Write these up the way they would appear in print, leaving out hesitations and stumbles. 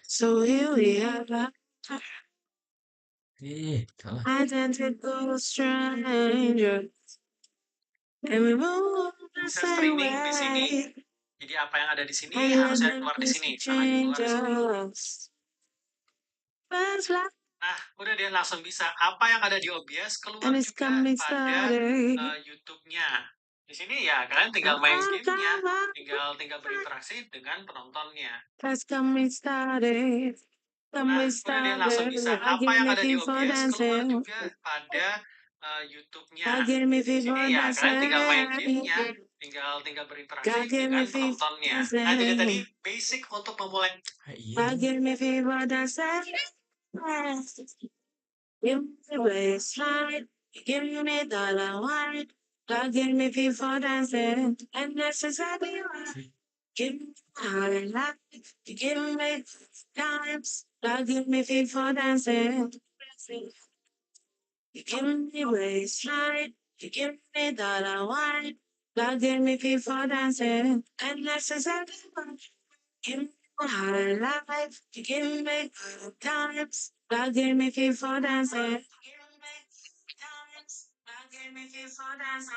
So here we are, Salah. identical strangers, and we move the Bisa same streaming di sini. way. Jadi apa yang ada di sini And harusnya let keluar di me sini. Nah, change keluar di sini. us. Fast life, Nah, udah dia langsung bisa. Apa yang ada di OBS keluar and it's juga coming pada started. YouTube-nya. Di sini ya kalian tinggal main gamenya, tinggal berinteraksi dengan penontonnya. Fast coming started. Nah, Coming udah dia langsung bisa. started. I Apa give yang me ada di feel for OBS keluar dancing. juga pada YouTube-nya. I give me Di feel sini for ya kalian tinggal main dancing. gamenya, tinggal berinteraksi God give dengan me feel for penontonnya. Nah, jadi tadi dancing. basic untuk memulai. God give me feel for dancing. Give me the waistline. Give me the wine. God give me feel for dancing. And that's exactly right. Give me my life. You give me times. God give me feel for dancing. You give me waistline. You give me the wine. God give me feel for dancing. And that's exactly right. Give me my life. You give me good times. God give me feel for dancing. Give me times. God give me feel for dancing.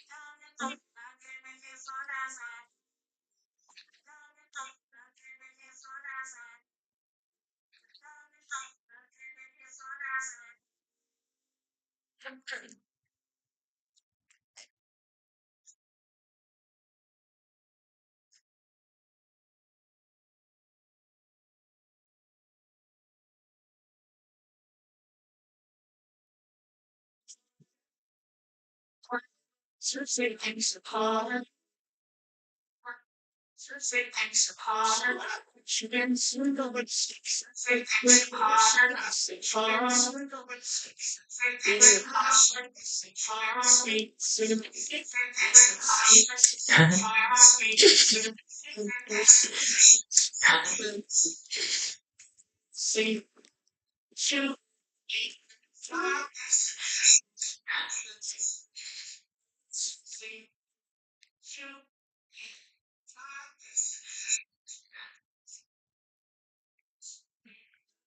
God give me feel for dancing. God give me feel for dancing. God give me feel for dancing. So say things apart. So say things apart. She been single with six. Say things apart. Say far. Single with six. Say things apart. Say far. Say things See, two, five, see, two,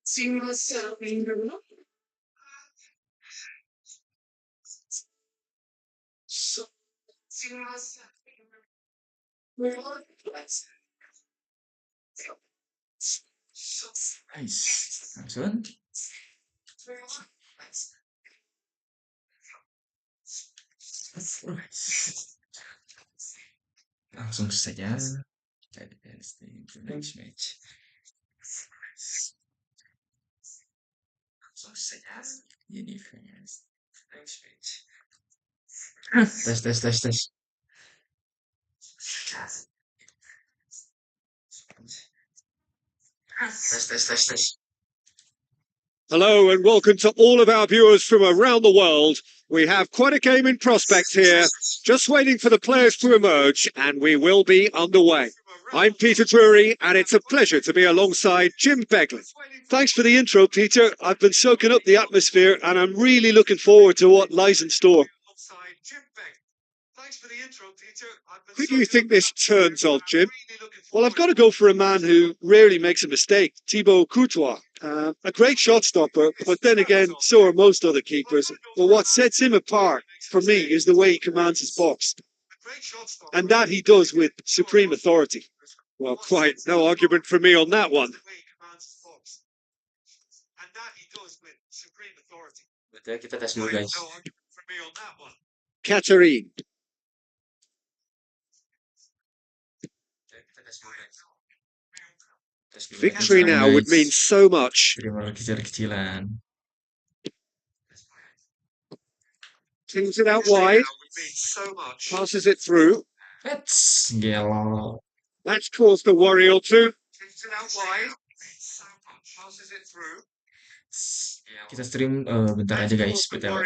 see myself in the room. So, see myself in the room. Nice. Langsung. Langsung saja. Advance the next match. Langsung saja. Jadi fans. Next match. Tes. Tes. Hello and welcome to all of our viewers from around the world. We have quite a game in prospect here, just waiting for the players to emerge, and we will be underway. I'm Peter Drury, and it's a pleasure to be alongside Jim Begley. Thanks for the intro, Peter. I've been soaking up the atmosphere, and I'm really looking forward to what lies in store. Who do you think this turns of, Jim? Well, I've got to go for a man who rarely makes a mistake, Thibaut Courtois. A great shot stopper, but then again, so are most other keepers. But what sets him apart, for me, is the way he commands his box. And that he does with supreme authority. Well, quite no argument for me on that one. Betul, kita tes dulu guys. Katarine. Victory now would mean so much. Terima kecil-kecilan. Things it out wide. Passes it through. Let's gelo. That's caused a worry or two. Things it out wide. Passes it through. Kita stream bentar aja guys, betul.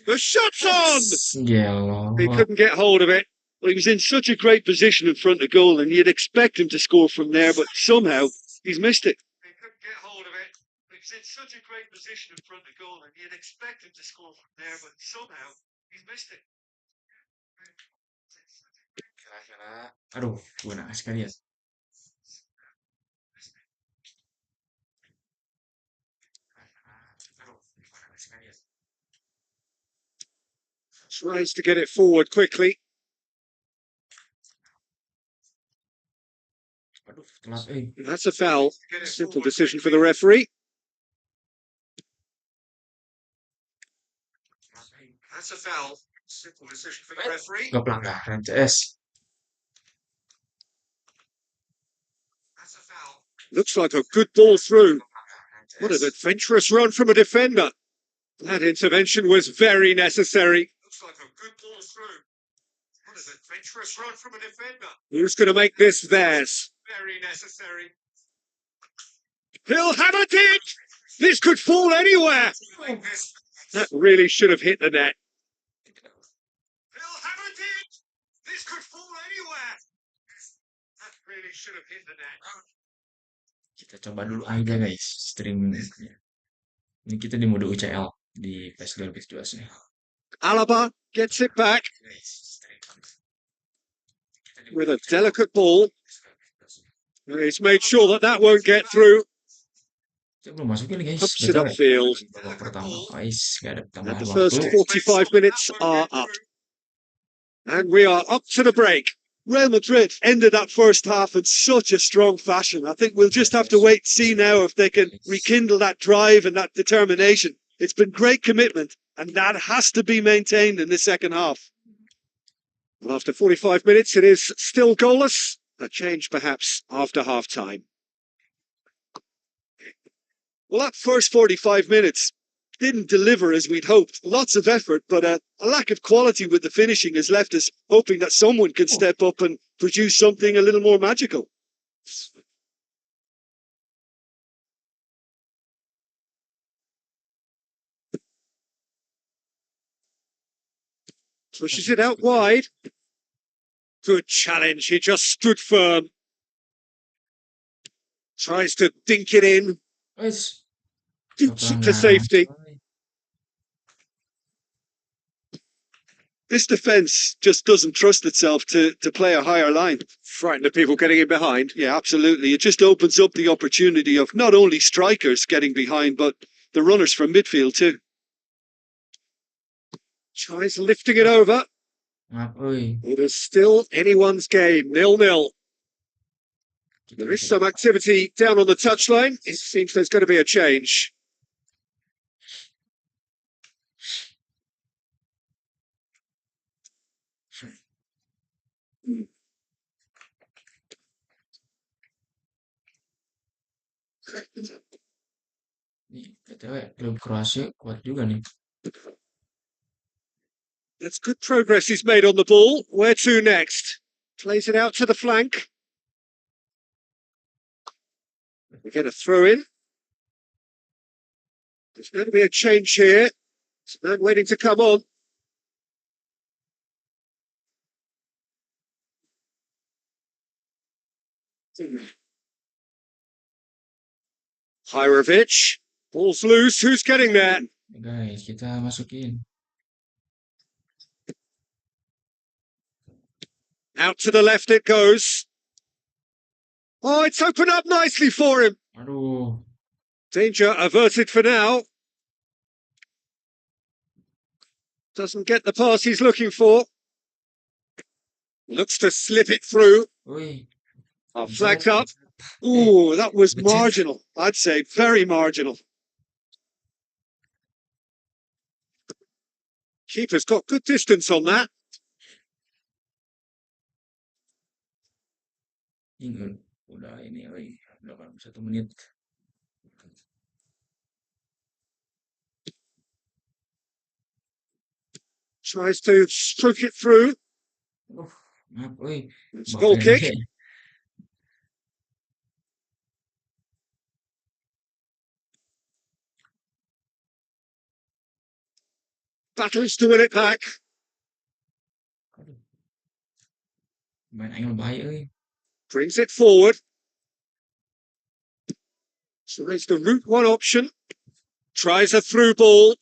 The shot's on! Gelo. He couldn't get hold of it. Well, he was in such a great position in front of goal, and you'd expect him to score from there, but somehow he's missed it. He couldn't get hold of it. He was in such a great position in front of goal, and you'd expect him to score from there, but somehow Aduh, gue naas sekali ya. Tries to get it forward quickly. Aduh, telat That's a foul. Simple decision for the referee. That's a foul. Simple decision for the referee. Gak pelanggaran CS. That's a foul. Looks like a good ball through. What an adventurous run from a defender. That intervention was very necessary. Looks like a good ball through. What an adventurous run from a defender. Who's going to make this theirs? Very necessary. He'll have a dig! This could fall anywhere! That really should have hit the net. He'll have a dig! This could fall anywhere! That really should have hit the net. Kita coba dulu aja guys streamingnya. Ini kita di mode UCL di PES 2017 nya. Alaba gets it back with a delicate ball. He's made sure that that won't get through. Kita belum masukin guys. Ups it upfield. Babak pertama guys, gak ada And tambahan the first waktu. 45 minutes are up. And we are up to the break. Real Madrid ended that first half in such a strong fashion. I think we'll just have to wait and see now if they can rekindle that drive and that determination. It's been great commitment, and that has to be maintained in the second half. And after 45 minutes, it is still goalless. A change perhaps after half-time. Well, that first 45 minutes didn't deliver as we'd hoped. Lots of effort, but a lack of quality with the finishing has left us hoping that someone can step up and produce something a little more magical. Pushes it out wide. Good challenge. He just stood firm. Tries to dink it in. Guys, Dukes it to safety. This defence just doesn't trust itself to play a higher line. Frightened of people getting in behind? Yeah, absolutely. It just opens up the opportunity of not only strikers getting behind, but the runners from midfield too. Tries lifting it over. It is still anyone's game, 0-0. There is some activity down on the touchline. It seems there's going to be a change. Nih, BTW klub Kroasia kuat juga nih. That's good progress he's made on the ball. Where to next? Plays it out to the flank. We get a throw in. There's going to be a change here. It's a man waiting to come on. Hirovic. Ball's loose. Who's getting there? Guys, kita masukin. Out to the left it goes. Oh, it's opened up nicely for him. Aduh. Danger averted for now. Doesn't get the pass he's looking for. Looks to slip it through. Flagged up. Ooh, that was marginal. I'd say very marginal. Keeper's got good distance on that. Udah ini, 81 menit. Tries to stroke it through. It's a goal kick. Battles to win it back. Brings it forward. So it's the route one option. Tries a through ball.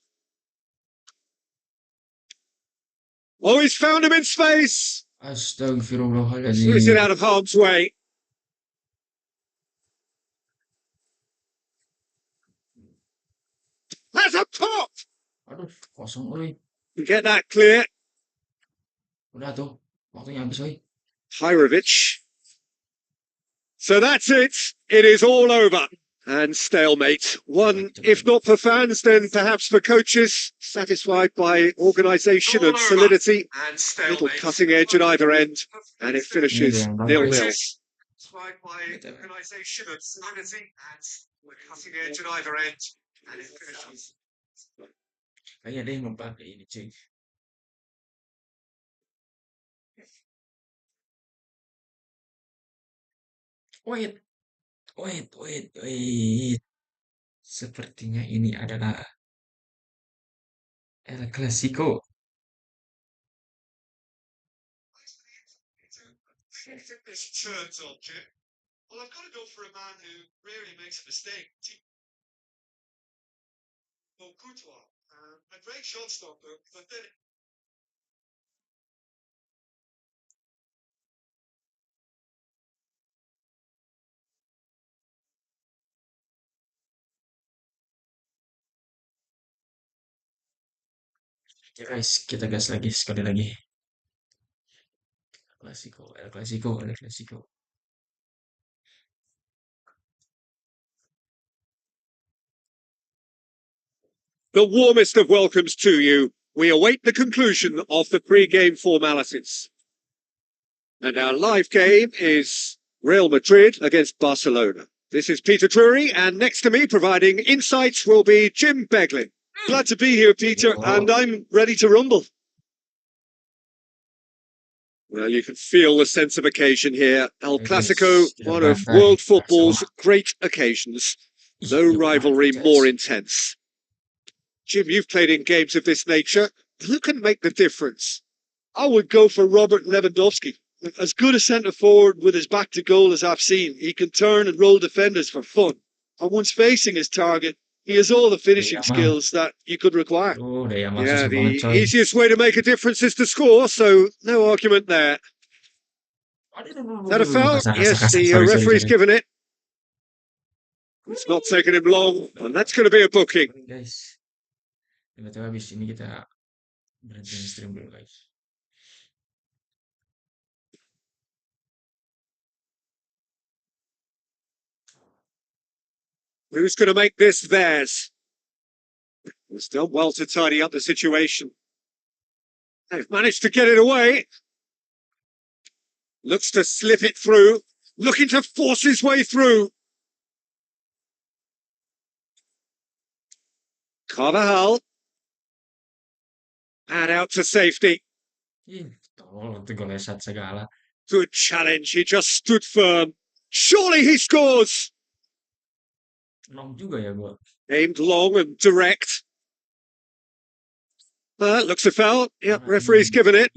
Oh, he's found him in space. He's Astagfirullahaladzim. out of harm's way. That's a pop. Aduh, kosong oi. Get that clear. Udah tuh, waktunya habis oi. Pyrovich. So that's it. It is all over. And stalemate. One, if not for fans, then perhaps for coaches, satisfied by organisation and solidity. Little cutting edge at either end. And it finishes 0-0. Satisfied by organisation and solidity. And cutting edge at either end. And it finishes. Kayaknya ada yang numpang ke ini cuy. Wait. Sepertinya ini adalah El Clasico. This turns on, Jim. Well, I've got to go for a man who rarely makes a mistake. Courtois, a great shot stopper, but then Ya guys, kita gas lagi sekali lagi. El Clasico. the warmest of welcomes to you. We await the conclusion of the pre-game formalities. And our live game is Real Madrid against Barcelona. This is Peter Drury, and next to me, providing insights, will be Jim Begley. Glad to be here, Peter, and I'm ready to rumble. Well, you can feel the sense of occasion here. El Clasico, one of world football's great occasions. No rivalry more intense. Jim, you've played in games of this nature. Who can make the difference? I would go for Robert Lewandowski. As good a centre-forward with his back to goal as I've seen. He can turn and roll defenders for fun. And once facing his target, he has all the finishing skills that you could require. Yeah, the easiest way to make a difference is to score, so no argument there. Is that a foul? Yes, the referee's given it. It's not taking him long, and that's going to be a booking. Guys, tiba-tiba habis ini kita berhenti stream dulu guys. Who's going to make this theirs? It's done well to tidy up the situation. They've managed to get it away. Looks to slip it through. Looking to force his way through. Carvajal. And out to safety. Tolong tuh golesat segala. Good challenge. He just stood firm. Surely he scores. Long juga ya gua. Aimed long and direct. Looks a foul. Yep, referee's given it.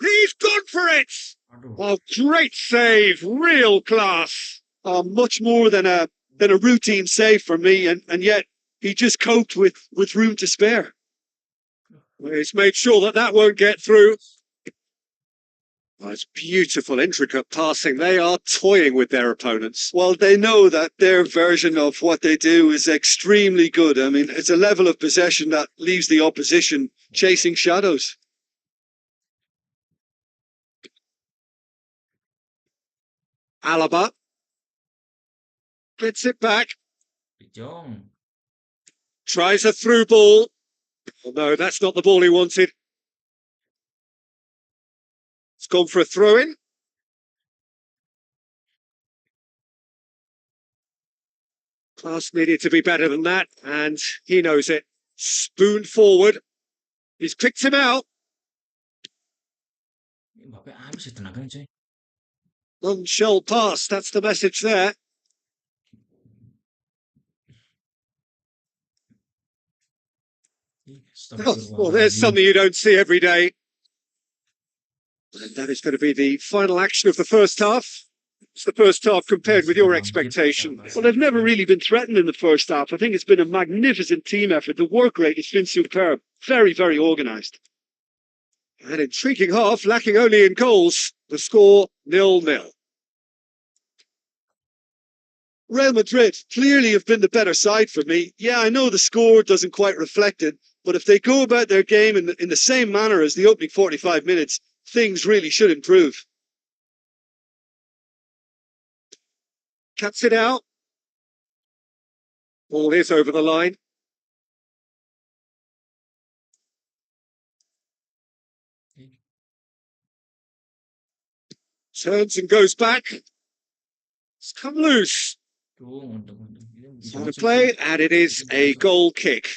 He's gone for it! Oh, great save, real class. Much more than a routine save for me, and yet he just coped with room to spare. He's made sure that won't get through. Oh, it's beautiful, intricate passing. They are toying with their opponents. Well, they know that their version of what they do is extremely good. I mean, it's a level of possession that leaves the opposition chasing shadows. Alaba gets it back. Tries a through ball. Oh, no, that's not the ball he wanted. It's gone for a throw-in. Class needed to be better than that, and he knows it. Spoon forward. He's kicked him out. Long shell pass, that's the message there. Oh, well, there's something you don't see every day. And that is going to be the final action of the first half. It's the first half compared with your expectation. Well, they've never really been threatened in the first half. I think it's been a magnificent team effort. The work rate has been superb. Very, very organised. An intriguing half, lacking only in goals. The score 0-0. Real Madrid clearly have been the better side for me. Yeah, I know the score doesn't quite reflect it, but if they go about their game in the same manner as the opening 45 minutes, things really should improve. Cuts it out. Ball is over the line. Turns and goes back. It's come loose. On the play, and it is a goal kick.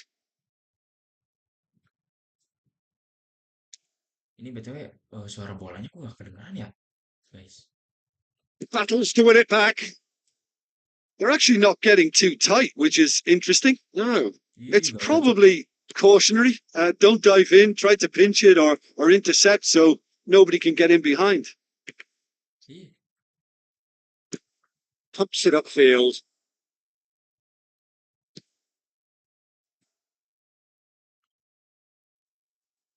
Ini BTW suara bolanya kok gak kedengeran ya, guys? Battles to win it back. They're actually not getting too tight, which is interesting. No, it's probably cautionary. Don't dive in, try to pinch it or intercept so nobody can get in behind. Pumps it upfield.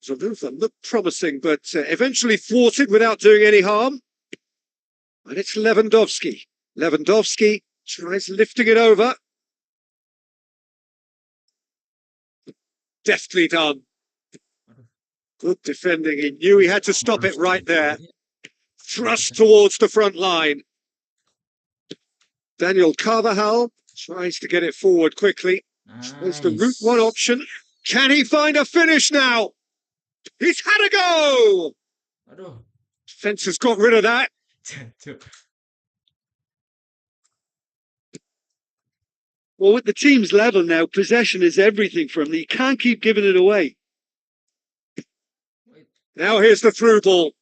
So those look promising, but eventually thwarted without doing any harm. And it's Lewandowski. Lewandowski tries lifting it over. Deftly done. Good defending. He knew he had to stop it right there. Thrust towards the front line. Daniel Carvajal tries to get it forward quickly. It's the Route 1 option. Can he find a finish now? He's had a go! Defence has got rid of that. Well, with the team's level now, possession is everything for him. He can't keep giving it away. Now here's the through ball.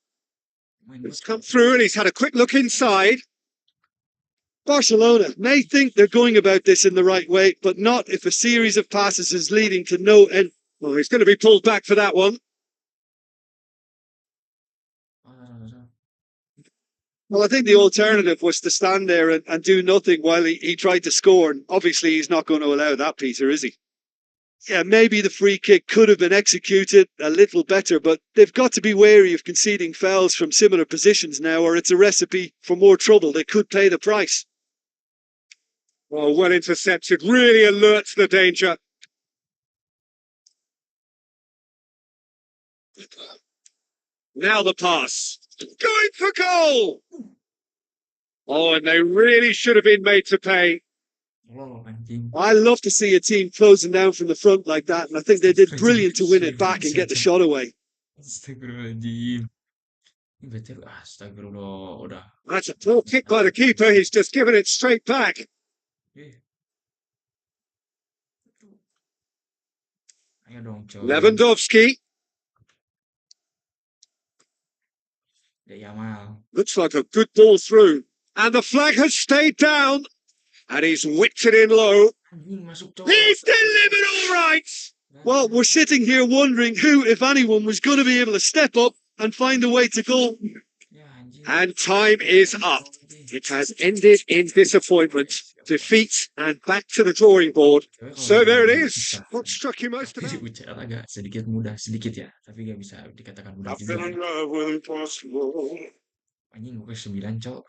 It's come through and he's had a quick look inside. Barcelona may think they're going about this in the right way, but not if a series of passes is leading to no end. Well, he's going to be pulled back for that one. Well, I think the alternative was to stand there and do nothing while he tried to score. And obviously, he's not going to allow that, Peter, is he? Yeah, maybe the free kick could have been executed a little better, but they've got to be wary of conceding fouls from similar positions now, or it's a recipe for more trouble. They could pay the price. Well intercepted. Really alerts the danger. Now the pass. Going for goal! Oh, and they really should have been made to pay. I love to see a team closing down from the front like that, and I think they did brilliant to win it back and get the shot away. That's a poor kick by the keeper. He's just given it straight back. Lewandowski. Looks like a good ball through. And the flag has stayed down. And he's whipped it in low. He's delivered all right. Well, we're sitting here wondering who, if anyone, was going to be able to step up and find a way to goal. And time is up. It has ended in disappointment, defeat, and back to the drawing board. So there it is. What struck you most about it? Agak sedikit mudah, sedikit ya, tapi gak bisa dikatakan mudah I fell in love with impossible. Anjing gue 9, cok.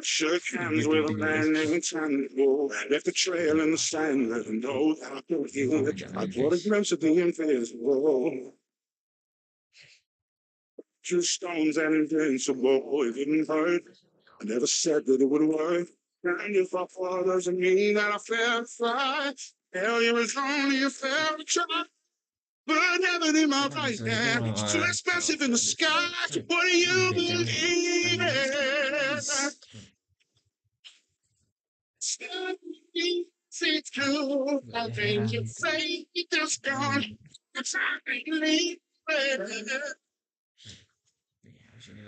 Shook hands with a man named Tango. Left a trail in the sand, let him know that I could heal it. I caught a glimpse of the invisible. 2 stones and invincible. It didn't hurt. I never said that it would work. And if I fall, doesn't mean that I failed to try. Failure is only a fair try. But heaven in my right hand, it's too expensive in the sky. What do you believe in? It's true. I think your faith is gone. It's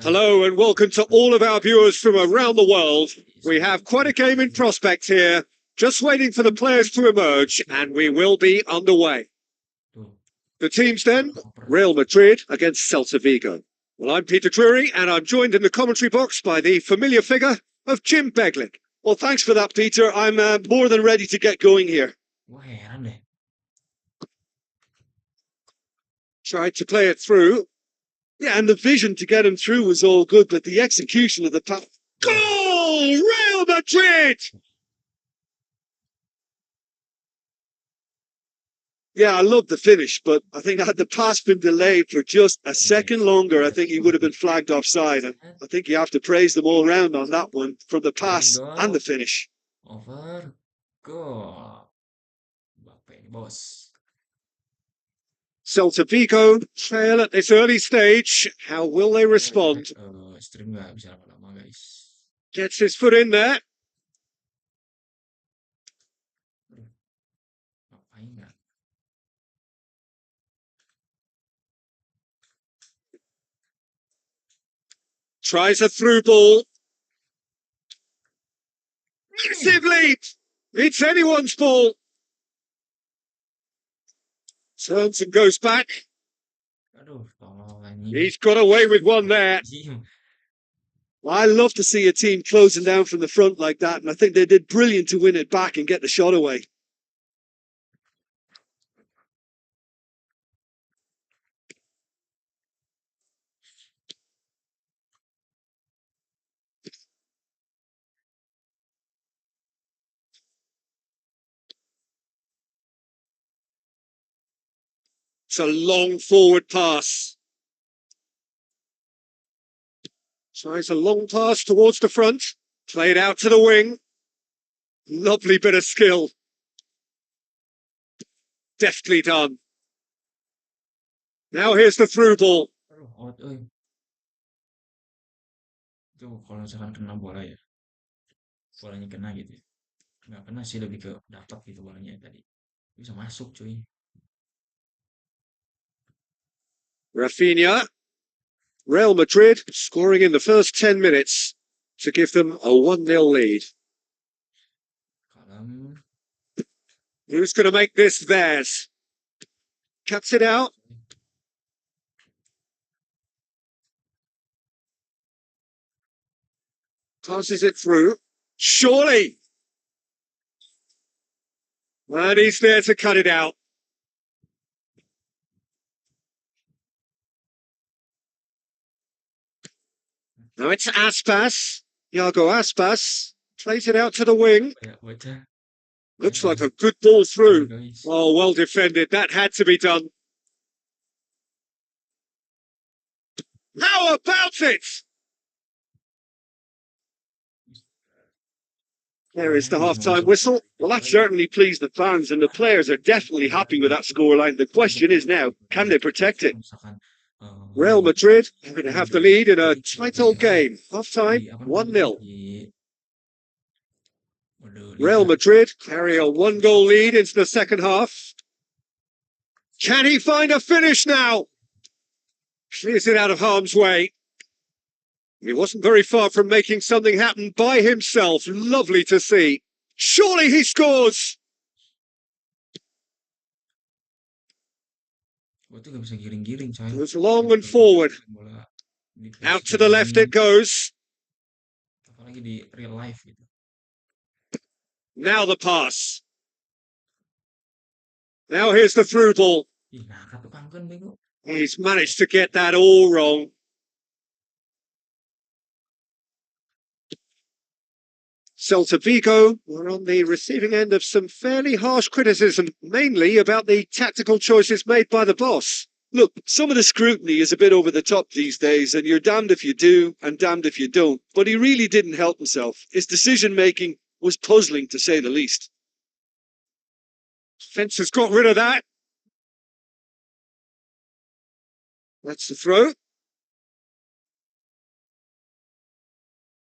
Hello and welcome to all of our viewers from around the world. We have quite a game in prospect here. Just waiting for the players to emerge and we will be underway. The teams then, Real Madrid against Celta Vigo. Well, I'm Peter Drury, and I'm joined in the commentary box by the familiar figure of Jim Beglin. Well, thanks for that, Peter. I'm more than ready to get going here. Gue heran deh. Tried to play it through. Yeah, and the vision to get him through was all good, but the execution of the pass. Goal! Real Madrid! Yeah, I love the finish, but I think had the pass been delayed for just a second longer, I think he would have been flagged offside. And I think you have to praise them all round on that one, from the pass and the finish. Over. Goal. Bapak ini bos. Celta Vigo trail at this early stage. How will they respond? Stream nggak bisa lama-lama guys. Gets his foot in there. Ngapain nggak? Tries a through ball. Massive lead. It's anyone's ball. Turns and goes back. Aduh, tolong anjing. He's got away with one there. Anjing. Well, I love to see a team closing down from the front like that, and I think they did brilliant to win it back and get the shot away. It's a long forward pass. Tries a long pass towards the front. Played out to the wing. Lovely bit of skill. Deftly done. Now here's the through ball. Aduh, out, euy. Itu kalau misalkan kena bola ya. Bolanya kena gitu ya. Nggak kena sih, lebih ke dapat gitu bolanya tadi. Bisa masuk cuy. Rafinha. Real Madrid scoring in the first 10 minutes to give them a 1-0 lead. Kalem. Who's going to make this theirs? Cuts it out. Passes it through. Surely! And he's there to cut it out. Now it's Aspas. Iago Aspas plays it out to the wing. Kayak bocah. Looks like a good ball through. Guys. Oh, well defended. That had to be done. How about it? There is the half-time whistle. Well, that certainly pleased the fans, and the players are definitely happy with that scoreline. The question is now, can they protect it? Real Madrid are going to have the lead in a tight-old game. Half-time, 1-0. Real Madrid carry a 1-goal lead into the second half. Can he find a finish now? Clears it out of harm's way. He wasn't very far from making something happen by himself. Lovely to see. Surely he scores! Goes long and forward. Out to the left it goes. Apalagi di real life gitu. Now the pass. Now here's the through ball. Ih, ngangkat tukang kan bego. He's managed to get that all wrong. Celta Vigo were on the receiving end of some fairly harsh criticism, mainly about the tactical choices made by the boss. Look, some of the scrutiny is a bit over the top these days, and you're damned if you do and damned if you don't. But he really didn't help himself. His decision-making was puzzling, to say the least. Fence has got rid of that. That's the throw.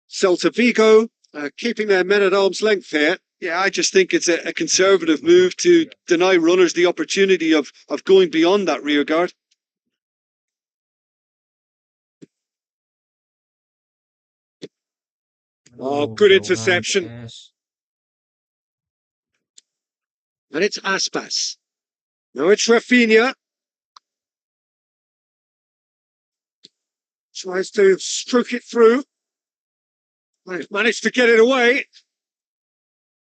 Celta Vigo keeping their men at arm's length here. Yeah, I just think it's a conservative move to deny runners the opportunity of going beyond that rear guard. Oh, good interception. And it's Aspas. Now it's Rafinha. Tries to stroke it through. He's managed to get it away.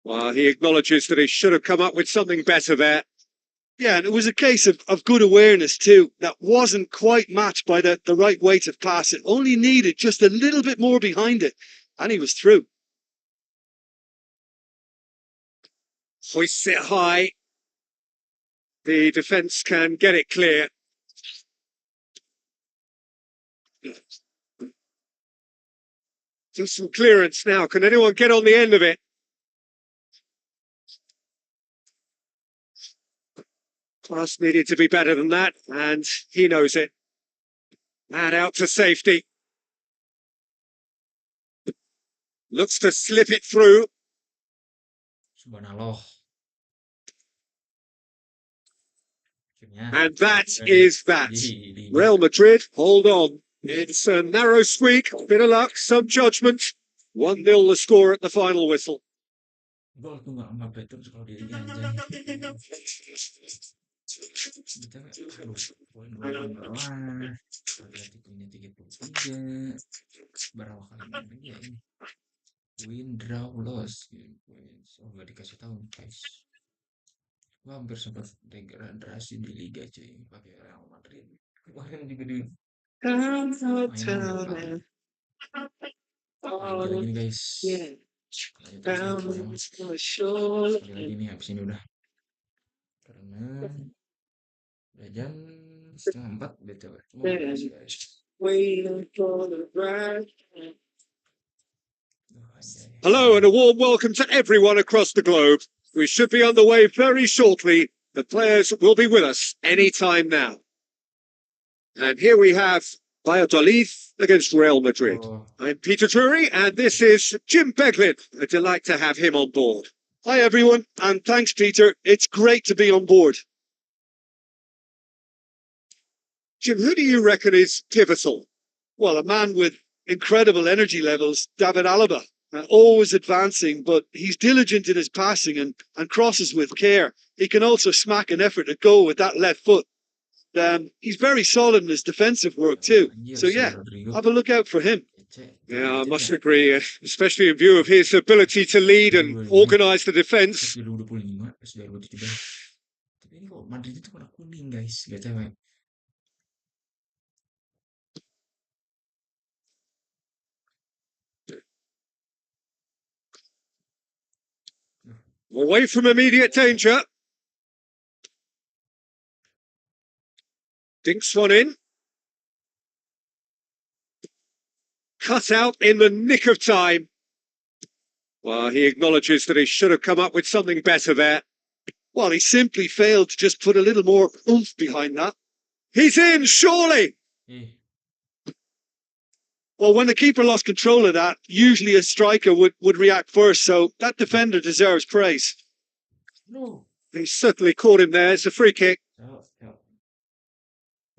Well, he acknowledges that he should have come up with something better there. Yeah, and it was a case of good awareness too. That wasn't quite matched by the right weight of pass. It only needed just a little bit more behind it, and he was through. Hoists it high. The defence can get it clear. Just some clearance now. Can anyone get on the end of it? Pass needed to be better than that, and he knows it. And out to safety. Looks to slip it through. Subhanallah. And that is that. Real Madrid, hold on. It's a narrow squeak, bit of luck, some judgment. 1-0 the score at the final whistle. Gol tuh nggak sampai terus kalau di liga anjay. Aduh, poin bawah. Atletico-nya 33. Berapa kali main lagi ya ini? Win, draw, loss. Oh, nggak dikasih tahu guys. Gua hampir sempat degradasi di liga cuy pakai Real Madrid. Kemarin juga di final main lagi nih guys. Lanjut terus sekali lagi nih habis ini udah karena udah jam 3:30 btw. Guys. Hello and a warm welcome to everyone across the globe. We should be on the way very shortly. The players will be with us any time now. And here we have Valladolid against Real Madrid. I'm Peter Drury, and this is Jim Beglin. A delight to have him on board. Hi, everyone, and thanks, Peter. It's great to be on board. Jim, who do you reckon is pivotal? Well, a man with incredible energy levels, David Alaba. Always advancing, but he's diligent in his passing and crosses with care. He can also smack an effort at goal with that left foot. He's very solid in his defensive work too. So yeah, have a look out for him. Yeah, I must agree, especially in view of his ability to lead and organise the defence. Tapi ini kok Madrid itu warna kuning guys, gak cewek. Away from immediate danger. Dinks one in. Cut out in the nick of time. Well, he acknowledges that he should have come up with something better there. Well, he simply failed to just put a little more oomph behind that. He's in, surely! Well, when the keeper lost control of that, usually a striker would react first, so that defender deserves praise. No. He certainly caught him there. It's a free kick.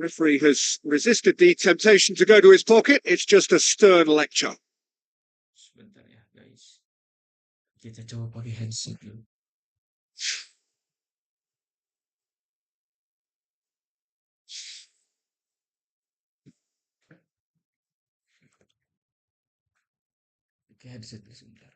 Referee has resisted the temptation to go to his pocket. It's just a stern lecture. Sebentar ya, guys. Kita coba pakai headset dulu. Pakai headset dulu sebentar.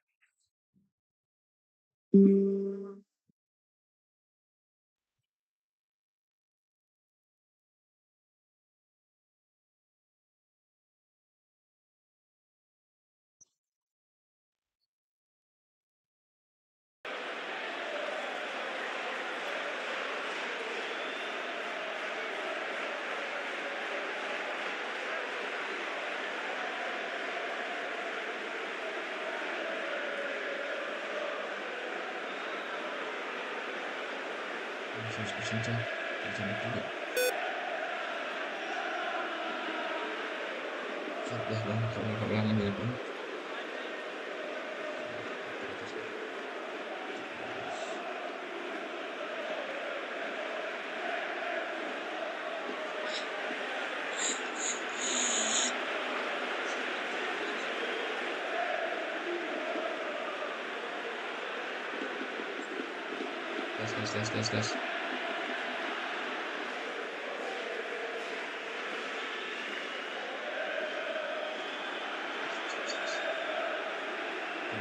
Saja. Sudah bang, kalau ulangan dari pun. Gas.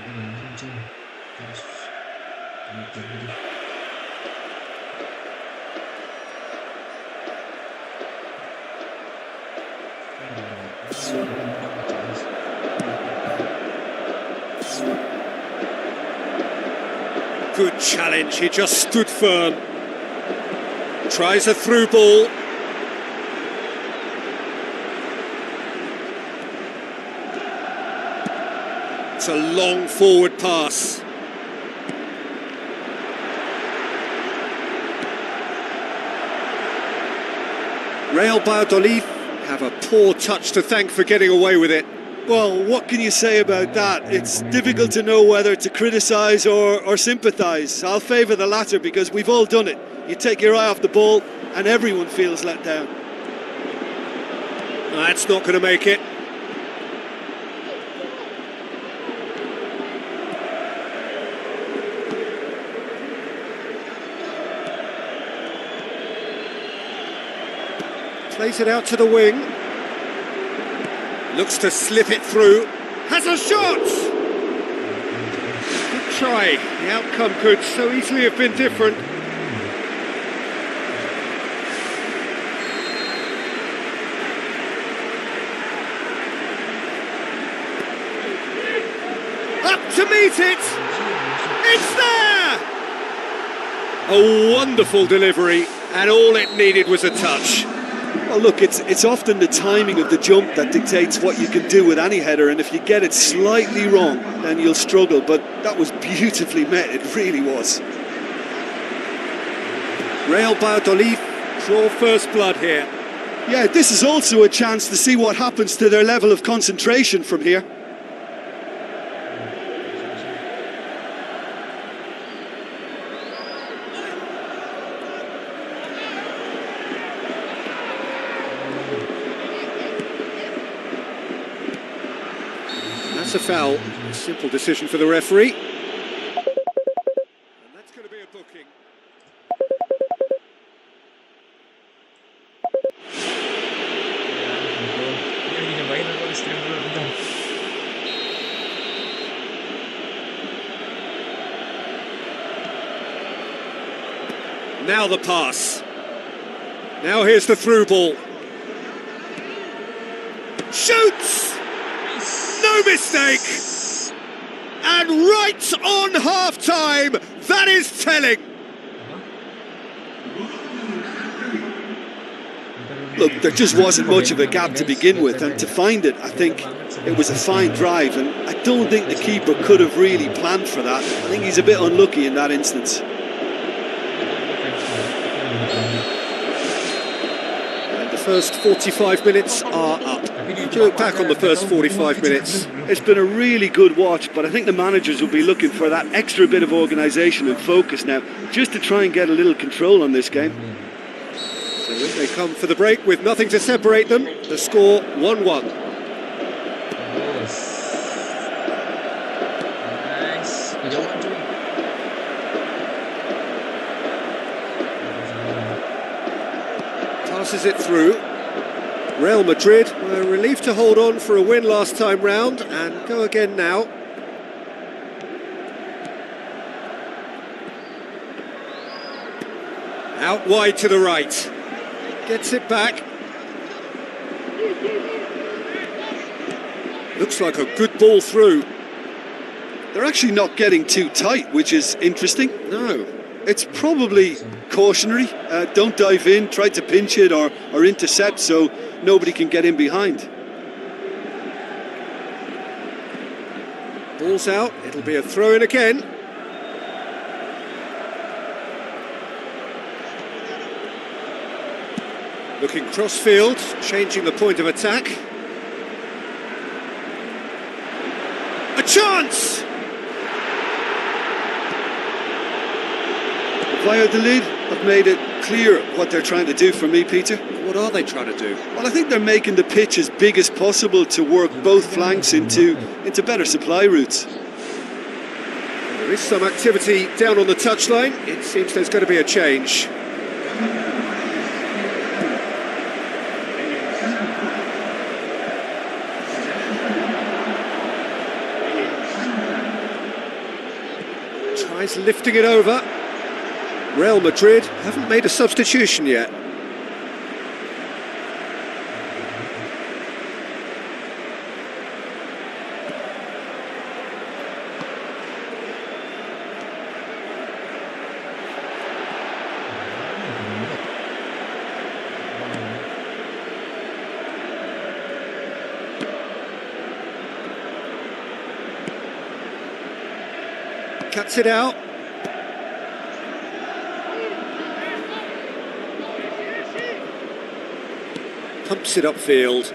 Kedengeran coy. Terus kejar gitu. Good challenge, he just stood firm. Tries a through ball. It's a long forward pass. Real Valladolid have a poor touch to thank for getting away with it. Well, what can you say about that? It's difficult to know whether to criticise or sympathise. I'll favour the latter because we've all done it. You take your eye off the ball and everyone feels let down. That's not going to make it. Plays it out to the wing. Looks to slip it through. Has a shot! Good try. The outcome could so easily have been different. Up to meet it! It's there! A wonderful delivery, and all it needed was a touch. Well, look, it's often the timing of the jump that dictates what you can do with any header, and if you get it slightly wrong, then you'll struggle, but that was beautifully met, it really was. Real Valladolid draw first blood here. Yeah, this is also a chance to see what happens to their level of concentration from here. That's a foul. Simple decision for the referee. And that's going to be a booking. Now the pass. Now here's the through ball. Shoots! No mistake! And right on half-time, that is telling. Look, there just wasn't much of a gap to begin with, and to find it, I think it was a fine drive, and I don't think the keeper could have really planned for that. I think he's a bit unlucky in that instance. And the first 45 minutes are up. To look back on the first 45 minutes, it's been a really good watch, but I think the managers will be looking for that extra bit of organisation and focus now, just to try and get a little control on this game. So they come for the break with nothing to separate them. The score 1-1. Nice. Passes it through. Real Madrid were relieved to hold on for a win last time round and go again now. Out wide to the right. Gets it back. Looks like a good ball through. They're actually not getting too tight, which is interesting. No, it's probably cautionary. Don't dive in, try to pinch it or intercept so nobody can get in behind. Ball's out, it'll be a throw in again. Looking cross-field, changing the point of attack. A chance! Valladolid have made it clear what they're trying to do for me, Peter. What are they trying to do? Well, I think they're making the pitch as big as possible to work both flanks into better supply routes. There is some activity down on the touchline. It seems there's going to be a change. Nice lifting it over. Real Madrid haven't made a substitution yet. Cuts it out. Pumps it upfield.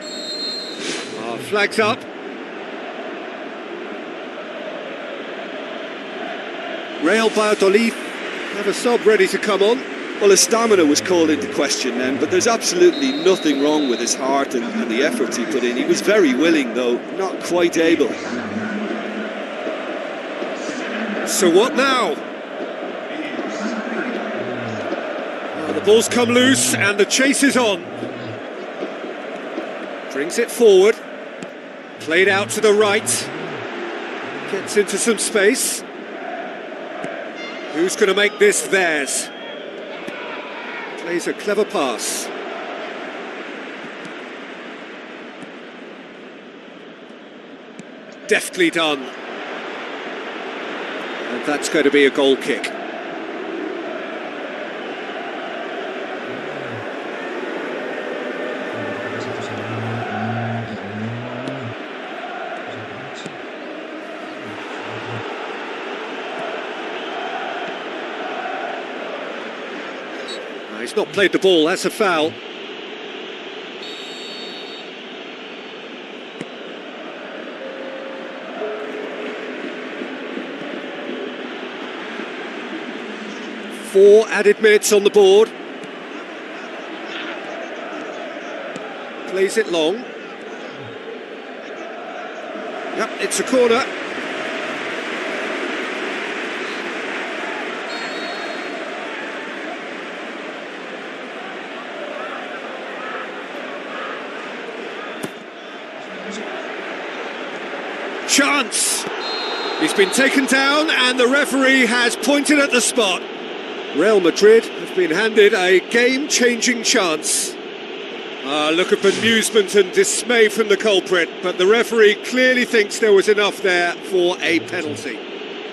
Flags up. Real Valladolid have a sub ready to come on. Well, his stamina was called into question then, but there's absolutely nothing wrong with his heart and the efforts he put in. He was very willing, though, not quite able. So what now? The ball's come loose and the chase is on. Brings it forward. Played out to the right. Gets into some space. Who's going to make this theirs? Plays a clever pass. Deftly done. And that's going to be a goal kick. He's not played the ball, that's a foul. Four added minutes on the board. Plays it long. Yep, it's a corner. Chance! He's been taken down and the referee has pointed at the spot. Real Madrid have been handed a game-changing chance. Look at amusement and dismay from the culprit, but the referee clearly thinks there was enough there for a penalty.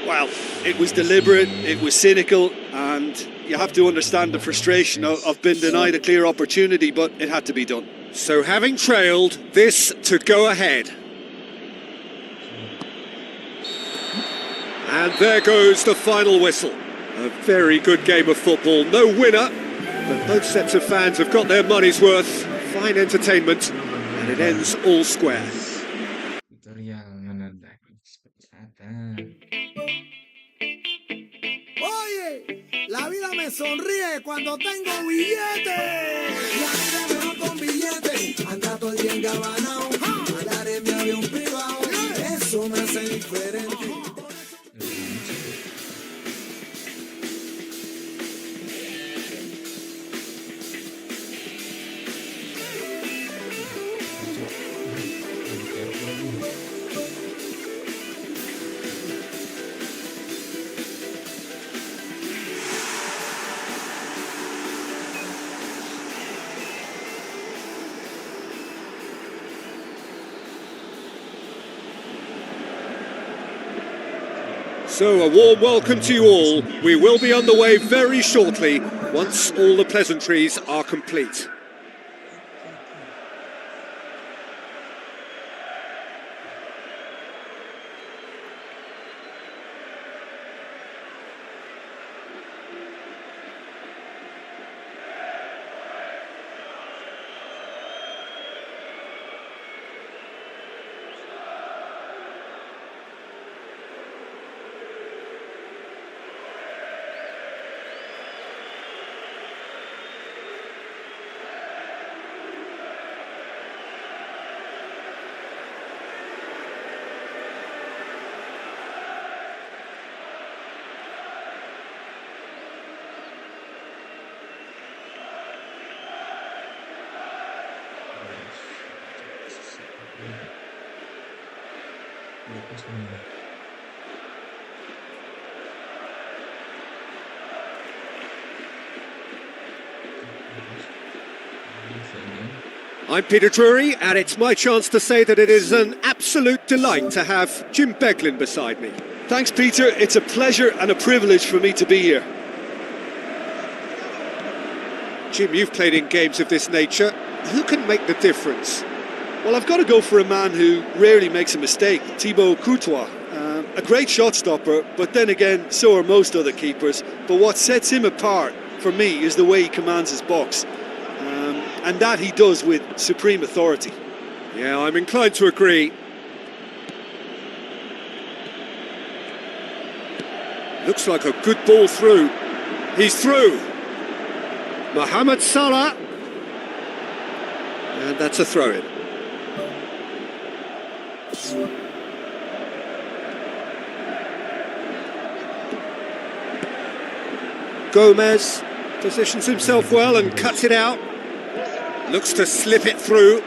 Well, it was deliberate, it was cynical, and you have to understand the frustration of being denied a clear opportunity, but it had to be done. So having trailed, this to go ahead. And there goes the final whistle. A very good game of football. No winner, but both sets of fans have got their money's worth. Fine entertainment, and it ends all square. Oye, la vida me sonríe cuando tengo billetes. La vida mejor con billetes. Anda todo el día engabanao. Volar en mi avión privado. Eso me hace diferente. So a warm welcome to you all. We will be on the way very shortly once all the pleasantries are complete. I'm Peter Drury, and it's my chance to say that it is an absolute delight to have Jim Beglin beside me. Thanks, Peter. It's a pleasure and a privilege for me to be here. Jim, you've played in games of this nature. Who can make the difference? Well, I've got to go for a man who rarely makes a mistake, Thibaut Courtois. A great shot stopper, but then again, so are most other keepers. But what sets him apart, for me, is the way he commands his box. And that he does with supreme authority. Yeah, I'm inclined to agree. Looks like a good ball through. He's through. Mohamed Salah. And that's a throw-in. Gomez positions himself well and cuts it out. Looks to slip it through.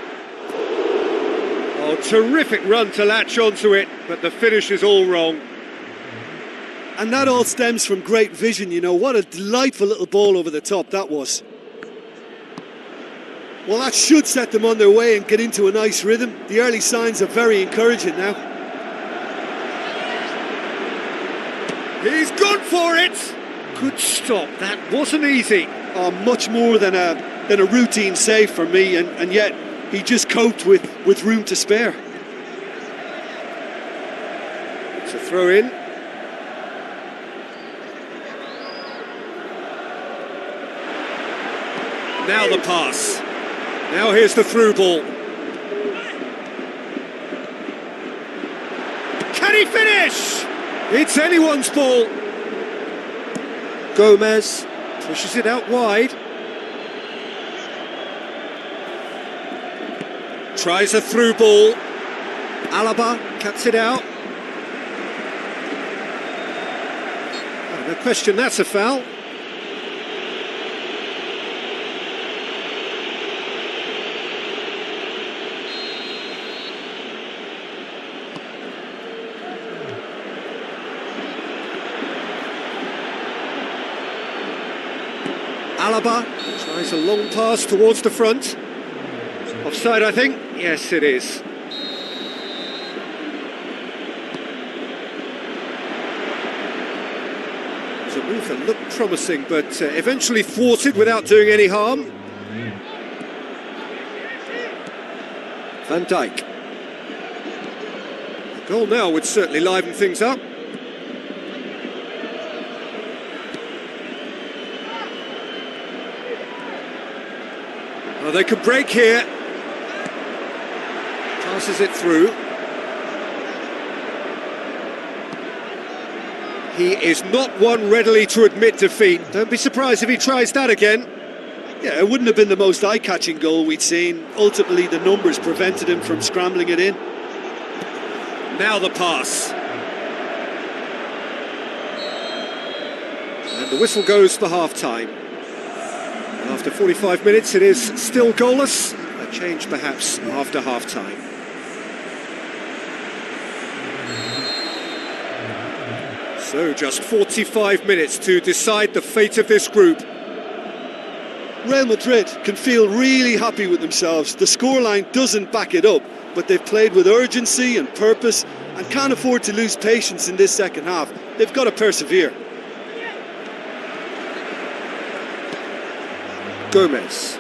Oh, terrific run to latch onto it, but the finish is all wrong. And that all stems from great vision, you know. What a delightful little ball over the top that was. Well, that should set them on their way and get into a nice rhythm. The early signs are very encouraging now. He's gone for it! Good stop, that wasn't easy. Oh, much more than a routine save for me, and yet he just coped with room to spare. It's a throw in. Now the pass. Now here's the through ball. Can he finish? It's anyone's ball. Gomez pushes it out wide. Tries a through ball. Alaba cuts it out. Oh, no question, that's a foul. Alaba tries a long pass towards the front. Offside, I think. Yes, it is. It's a move that looked promising, but eventually thwarted without doing any harm. Van Dijk. A goal now would certainly liven things up. Oh, they could break here. Passes it through. He is not one readily to admit defeat. Don't be surprised if he tries that again. Yeah, it wouldn't have been the most eye-catching goal we'd seen. Ultimately, the numbers prevented him from scrambling it in. Now the pass. And the whistle goes for half-time. After 45 minutes, it is still goalless. A change, perhaps, after half-time. So, just 45 minutes to decide the fate of this group. Real Madrid can feel really happy with themselves. The scoreline doesn't back it up, but they've played with urgency and purpose and can't afford to lose patience in this second half. They've got to persevere. Gomez.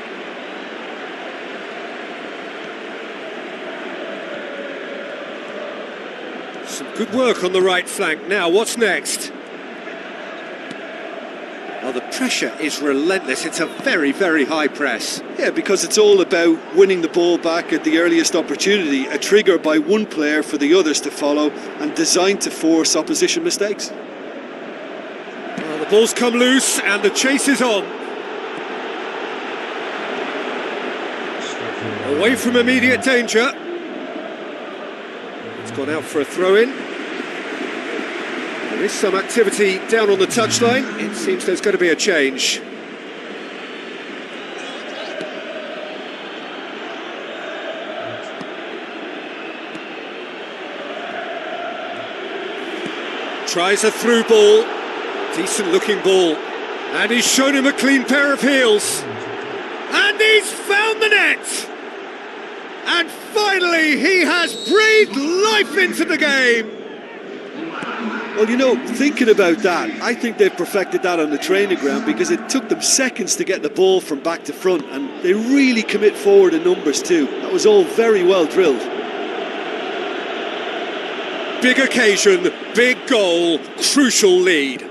Some good work on the right flank. Now, what's next? Oh, the pressure is relentless. It's a very, very high press. Yeah, because it's all about winning the ball back at the earliest opportunity, a trigger by one player for the others to follow and designed to force opposition mistakes. Well, the ball's come loose and the chase is on. Away from immediate danger. It's gone out for a throw-in. There is some activity down on the touchline. It seems there's going to be a change. Tries a through ball. Decent looking ball. And he's shown him a clean pair of heels. And he's found the net! And finally, he has breathed life into the game. Well, you know, thinking about that, I think they've perfected that on the training ground because it took them seconds to get the ball from back to front, and they really commit forward in numbers too. That was all very well drilled. Big occasion, big goal, crucial lead.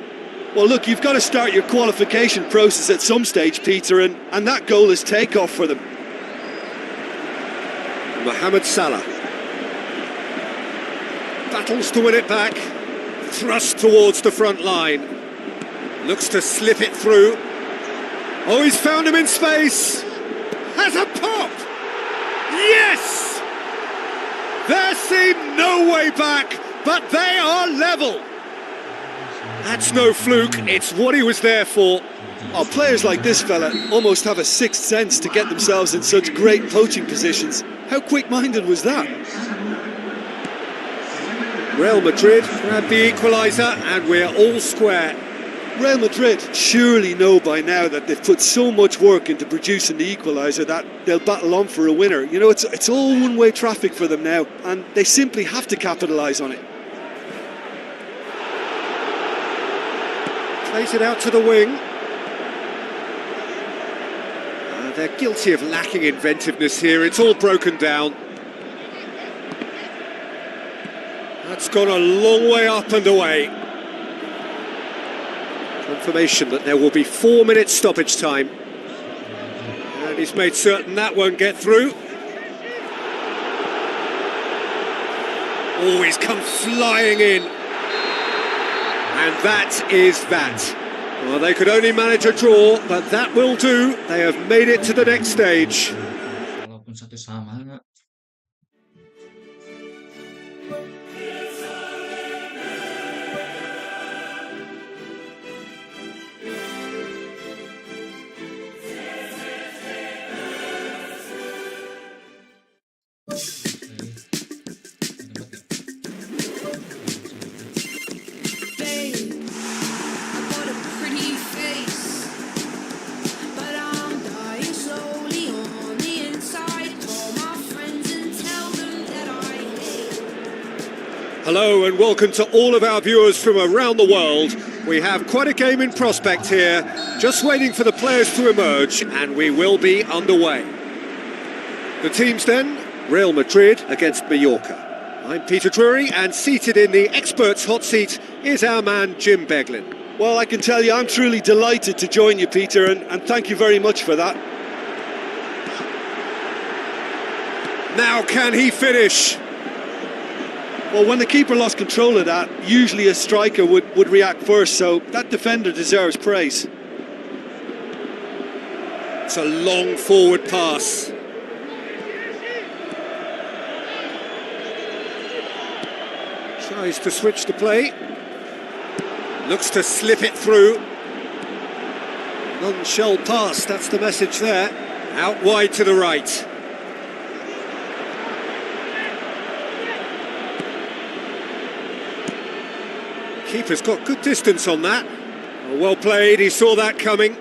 Well, look, you've got to start your qualification process at some stage, Peter, and that goal is takeoff for them. Mohamed Salah battles to win it back, thrust towards the front line, looks to slip it through. Oh, he's found him in space, has a pop, yes! There seemed no way back, but they are level. That's no fluke, it's what he was there for. Oh, players like this fella almost have a sixth sense to get themselves in such great poaching positions. How quick-minded was that? Real Madrid grab the equaliser and we're all square. Real Madrid surely know by now that they've put so much work into producing the equaliser that they'll battle on for a winner. You know, it's all one-way traffic for them now, and they simply have to capitalise on it. Plays it out to the wing. They're guilty of lacking inventiveness here, it's all broken down. That's gone a long way up and away. Confirmation that there will be 4 minutes stoppage time. And he's made certain that won't get through. Oh, he's come flying in. And that is that. Well, they could only manage a draw, but that will do. They have made it to the next stage. Walaupun satu sama. Hello and welcome to all of our viewers from around the world. We have quite a game in prospect here, just waiting for the players to emerge, and we will be underway. The teams then, Real Madrid against Mallorca. I'm Peter Drury, and seated in the experts' hot seat is our man Jim Beglin. Well, I can tell you I'm truly delighted to join you, Peter, and thank you very much for that. Now can he finish? Well, when the keeper lost control of that, usually a striker would react first, so that defender deserves praise. It's a long forward pass. Tries to switch the play. Looks to slip it through. Non-shell pass, that's the message there. Out wide to the right. Keeper's got good distance on that. Well played, he saw that coming.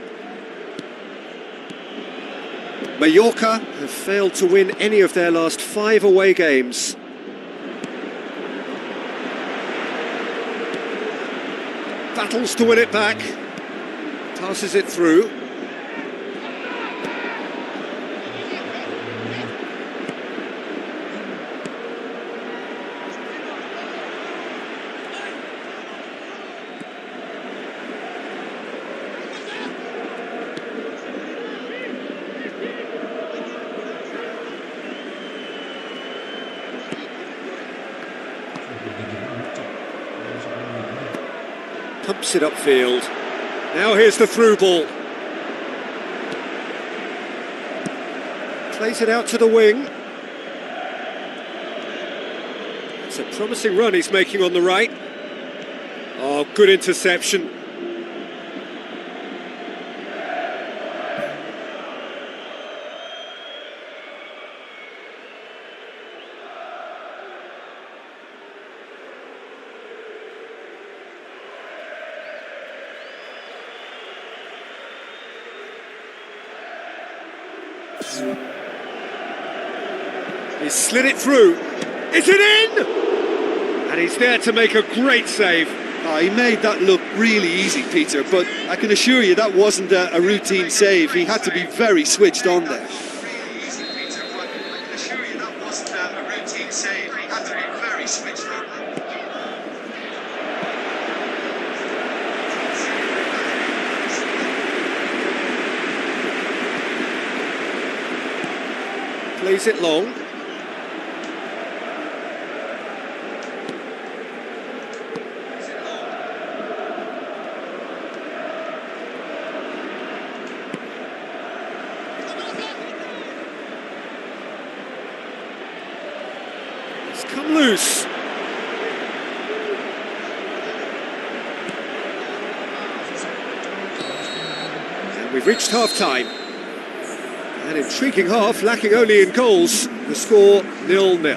Mallorca have failed to win any of their last 5 away games. Battles to win it back. Passes it through. Pumps it upfield. Now here's the through ball. Plays it out to the wing. It's a promising run he's making on the right. Oh, good interception. He's slid it through. Is it in? And he's there to make a great save. Oh, he made that look really easy, Peter, but I can assure you that wasn't a routine save. He had to be very switched on there. Plays it long. It's come loose. And we've reached half-time. An intriguing half, lacking only in goals. The score 0-0.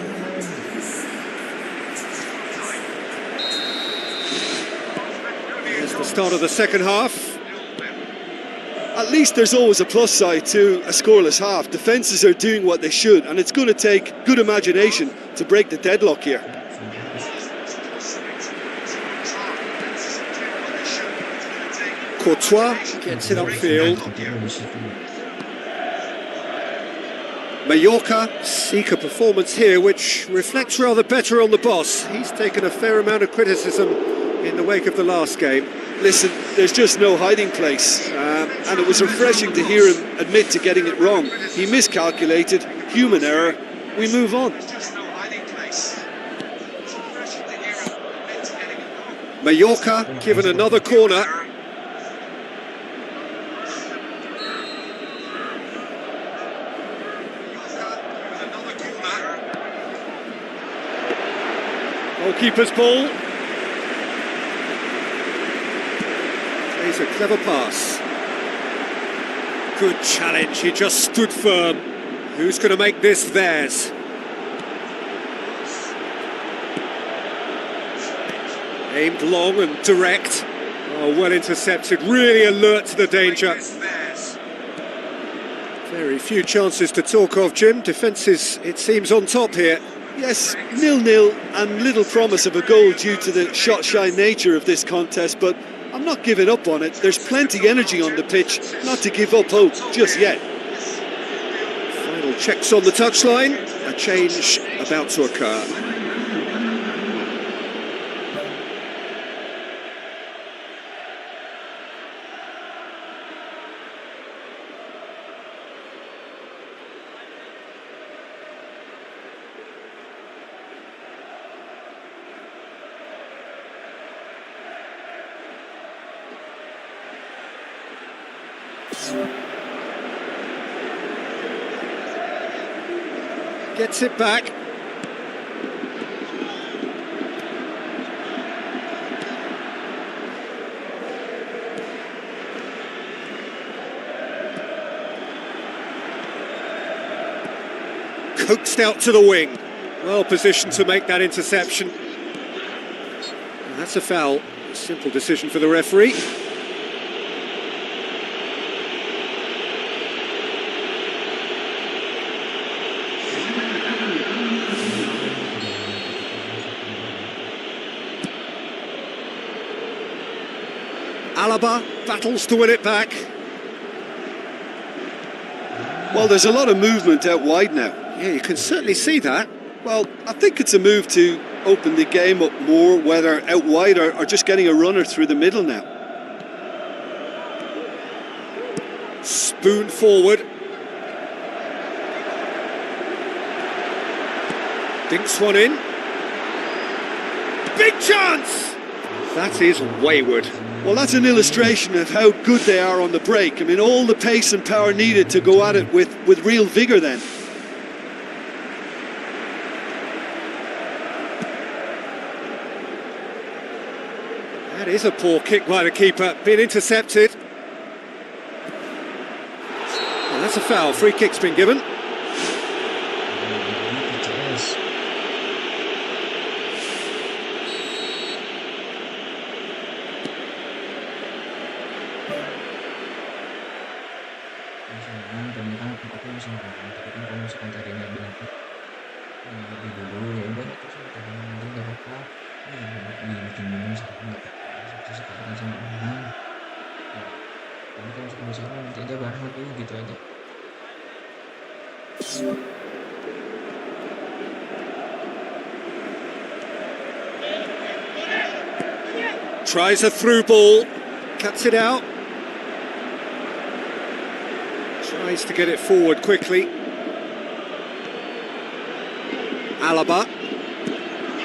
Here's the start of the second half. At least there's always a plus side to a scoreless half. Defences are doing what they should, and it's going to take good imagination to break the deadlock here. Courtois gets it upfield. Mallorca seek a performance here which reflects rather better on the boss. He's taken a fair amount of criticism in the wake of the last game. Listen, there's just no hiding place, and it was refreshing to hear him admit to getting it wrong. He miscalculated, human error, we move on. Mallorca given another corner. Goalkeeper's ball. Plays a clever pass. Good challenge, he just stood firm. Who's going to make this theirs? Aimed long and direct. Oh, well intercepted, really alert to the danger. Very few chances to talk of, Jim. Defence is, it seems, on top here. Yes, 0-0 and little promise of a goal due to the shot-shy nature of this contest, but I'm not giving up on it. There's plenty energy on the pitch, not to give up hope just yet. Final checks on the touchline. A change about to occur. Gets it back. Coaxed out to the wing. Well positioned to make that interception. And that's a foul. A simple decision for the referee. Alaba battles to win it back. Well, there's a lot of movement out wide now. Yeah, you can certainly see that. Well, I think it's a move to open the game up more, whether out wide or just getting a runner through the middle now. Spoon forward. Dinks one in. Big chance! That is wayward. Well, that's an illustration of how good they are on the break. I mean, all the pace and power needed to go at it with real vigour then. That is a poor kick by the keeper, being intercepted. Well, that's a foul, free kick's been given. Jangan, ternyata aku sama kamu, tapi kan kamu suka cari yang bilang Tries a through ball, cuts it out. Tries to get it forward quickly. Alaba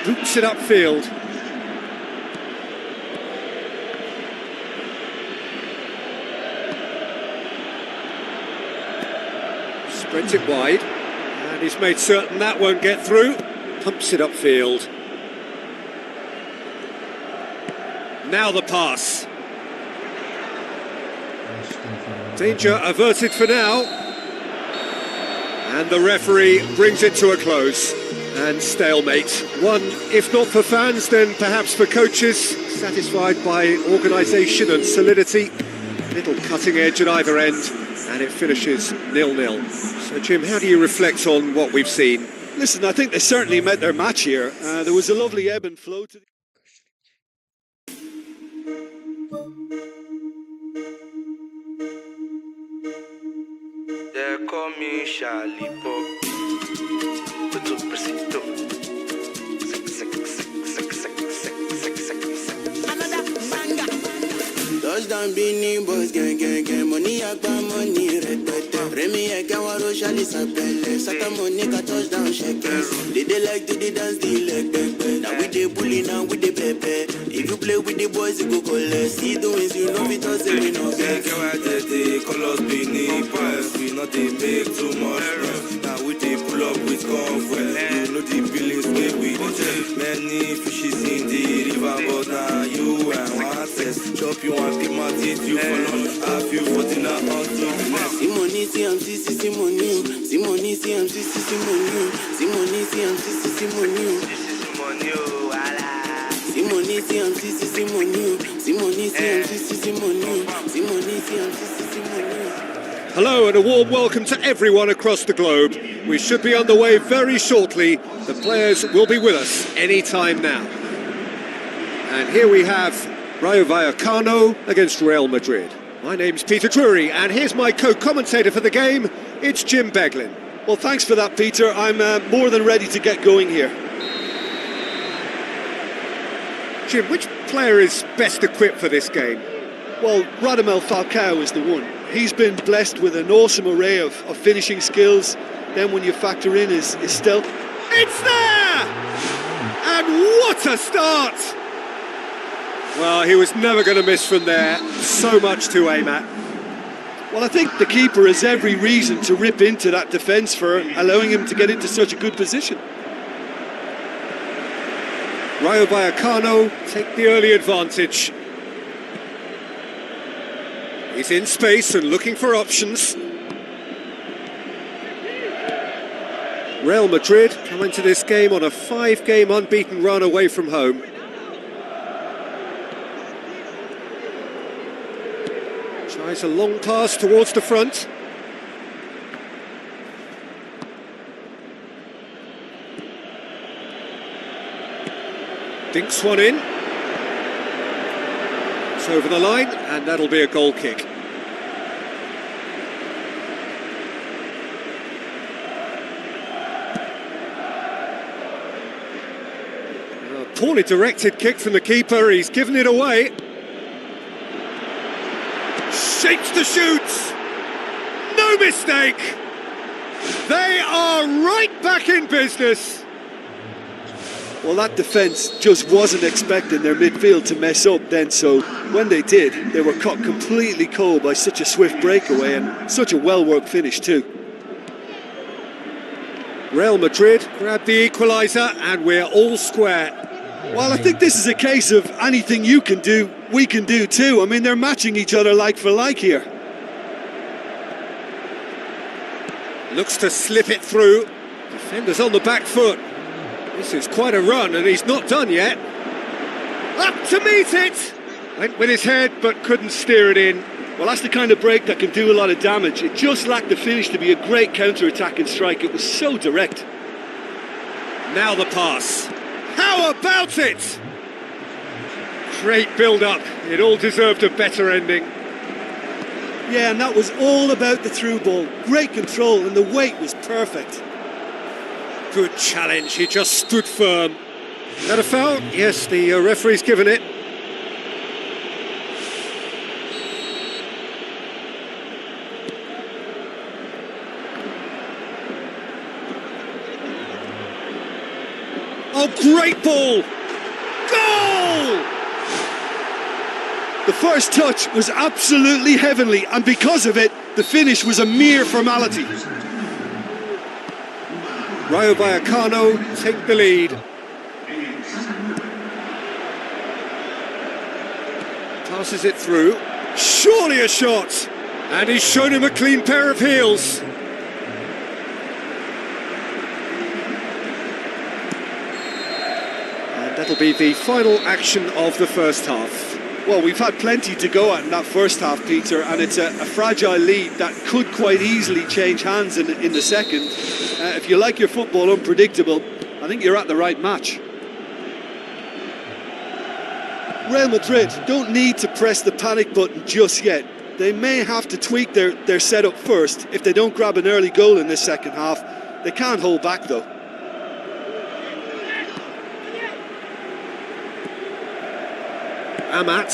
boots it upfield. Spreads it wide, and he's made certain that won't get through. Pumps it upfield. Now the pass. Danger averted for now. And the referee brings it to a close. And stalemate. One, if not for fans, then perhaps for coaches. Satisfied by organisation and solidity. Little cutting edge at either end. And it finishes 0-0. So Jim, how do you reflect on what we've seen? Listen, I think they certainly met their match here. There was a lovely ebb and flow to the... They call me Charlie Pop. Touchdown Beanie Boys, gang, money agba money rẹpẹtẹ. Rẹmi ẹ̀kẹ́ wọn ro ṣálí sàpẹlẹ. Sátá Monica touchdown ṣẹkẹ. They like to dance the leg pẹpẹ. Now we dey bully, now we dey pẹpẹ. If you play with the boys, you go collect. See the wins, you know we just say we no get. Ẹ̀kẹ́ wa tètè call us Beanie Boys. We no dey make too much noise. Now we dey pull up with convoy. You know the billings wey we dey take. Many fishes in the river, but now you and one test. Chop you and pick my teeth, you for lunch. I feel for dinner on to Simoni, CMC, Simoni, Simoni, CMC, Simoni, Simoni, CMC, Simoni, money, oh, wala. Simoni, CMC, Simoni, Simoni, CMC, Simoni, Simoni, CMC, Simoni. Hello and a warm welcome to everyone across the globe. We should be on the way very shortly. The players will be with us any time now. And here we have Rayo Vallecano against Real Madrid. My name's Peter Drury, and here's my co-commentator for the game. It's Jim Beglin. Well, thanks for that, Peter. I'm more than ready to get going here. Jim, which player is best equipped for this game? Well, Radamel Falcao is the one. He's been blessed with an awesome array of finishing skills. Then when you factor in his stealth... It's there! And what a start! Well, he was never going to miss from there. So much to aim at. Well, I think the keeper has every reason to rip into that defence for allowing him to get into such a good position. Rayo Vallecano take the early advantage. He's in space and looking for options. Real Madrid come into this game on a 5-game unbeaten run away from home. Tries a long pass towards the front. Dinks one in. It's over the line, and that'll be a goal kick. A poorly directed kick from the keeper, he's given it away. Shapes the shoots! No mistake! They are right back in business! Well, that defence just wasn't expecting their midfield to mess up then, so when they did, they were caught completely cold by such a swift breakaway and such a well-worked finish too. Real Madrid grab the equaliser and we're all square. Well, I think this is a case of anything you can do, we can do too. I mean, they're matching each other like for like here. Looks to slip it through. Defender's on the back foot. This is quite a run, and he's not done yet. Up to meet it! Went with his head, but couldn't steer it in. Well, that's the kind of break that can do a lot of damage. It just lacked the finish to be a great counter-attacking strike. It was so direct. Now the pass. How about it? Great build-up. It all deserved a better ending. Yeah, and that was all about the through ball. Great control, and the weight was perfect. Good challenge, he just stood firm. Is that a foul? Yes, the referee's given it. Oh, great ball! Goal! The first touch was absolutely heavenly, and because of it, the finish was a mere formality. Rayo Vallecano take the lead. Passes it through. Surely a shot! And he's shown him a clean pair of heels. And that'll be the final action of the first half. Well, we've had plenty to go at in that first half, Peter, and it's a fragile lead that could quite easily change hands in the second. If you like your football unpredictable, I think you're at the right match. Real Madrid don't need to press the panic button just yet. They may have to tweak their setup first if they don't grab an early goal in this second half. They can't hold back, though. Amat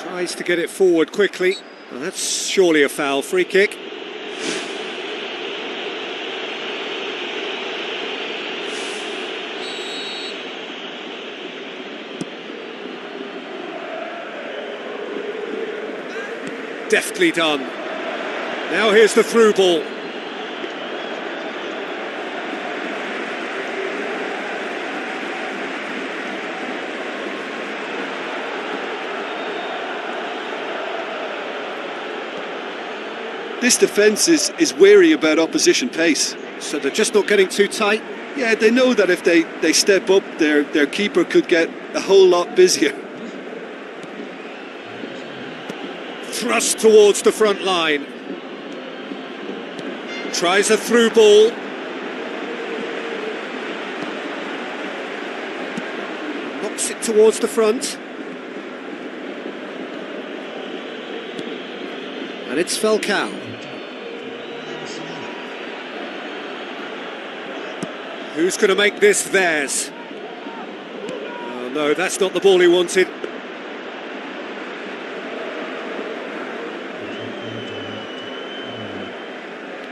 tries to get it forward quickly. Well, that's surely a foul. Free kick. Deftly done. Now here's the through ball. This defence is wary about opposition pace. So they're just not getting too tight. Yeah, they know that if they step up, their keeper could get a whole lot busier. Thrust towards the front line. Tries a through ball. Knocks it towards the front. And it's Falcao. Who's going to make this theirs? Oh no, that's not the ball he wanted.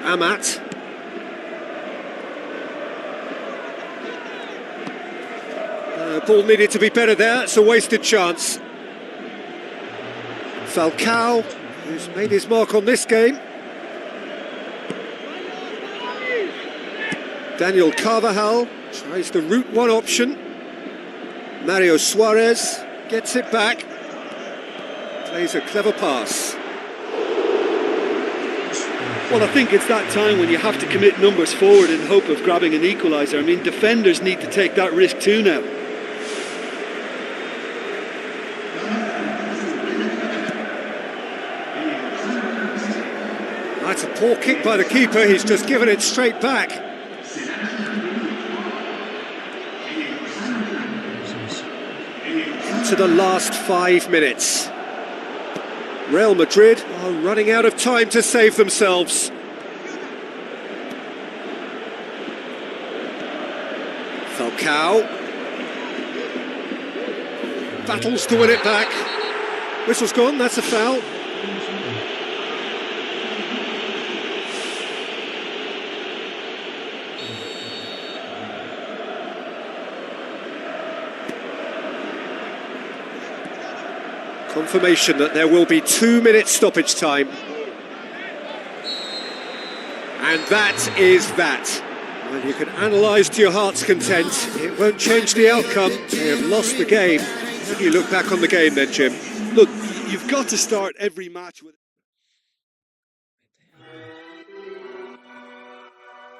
Amat. Ball needed to be better there, it's a wasted chance. Falcao, who's made his mark on this game. Daniel Carvajal tries the route one option. Mario Suarez gets it back. Plays a clever pass. Well, I think it's that time when you have to commit numbers forward in hope of grabbing an equaliser. I mean, defenders need to take that risk too now. That's a poor kick by the keeper, he's just given it straight back. Into the last 5 minutes. Real Madrid are running out of time to save themselves. Falcao battles to win it back. Whistle's gone, that's a foul. Confirmation that there will be 2 minutes stoppage time. And that is that. Well, you can analyse to your heart's content. It won't change the outcome. They have lost the game. How do you look back on the game then, Jim? Look, you've got to start every match with...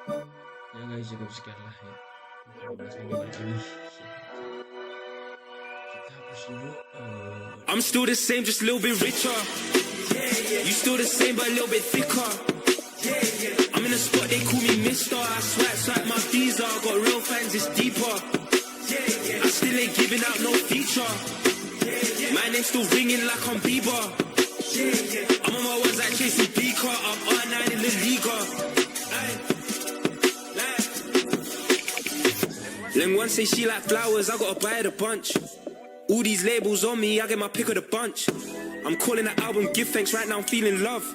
Ya guys, cukup sekian lah ya. Kita hapus dulu. I'm still the same, just a little bit richer. You still the same, but a little bit thicker. I'm in a spot, they call me Mister. I swipe my visa, got real fans, it's deeper. I still ain't giving out no feature. My name's still ringing like I'm Bieber. I'm on my ones like chasing Beaker. I'm R9 in the Liga. Leng one say she like flowers, I gotta buy it a bunch. All these labels on me, I get my pick of the bunch. I'm calling the album Give Thanks, right now I'm feeling love.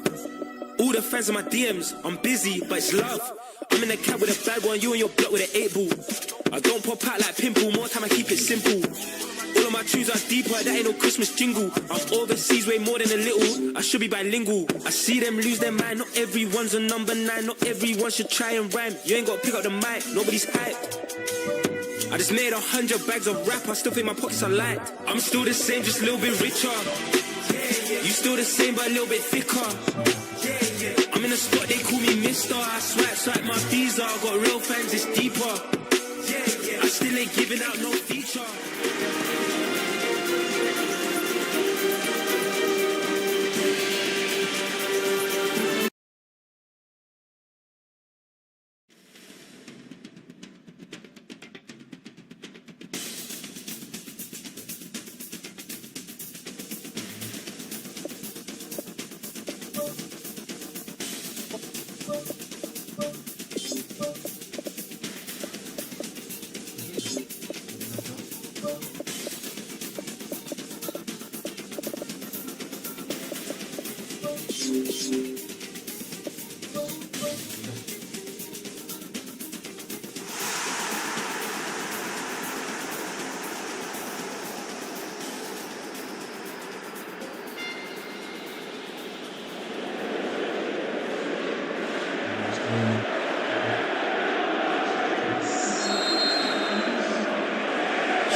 All the fans in my DMs, I'm busy, but it's love. I'm in the cab with a bad one, you and your block with an 8 ball. I don't pop out like pimple, more time I keep it simple. All of my tunes are deeper, that ain't no Christmas jingle. I'm overseas way more than a little, I should be bilingual. I see them lose their mind, not everyone's a number 9. Not everyone should try and rhyme, you ain't gotta pick up the mic, nobody's hype. I just made 100 bags of rap, I still think my pockets are light. I'm still the same, just a little bit richer. You still the same, but a little bit thicker. I'm in a spot, they call me Mister. I swipe my visa, I got real fans, it's deeper. I still ain't giving out no feature.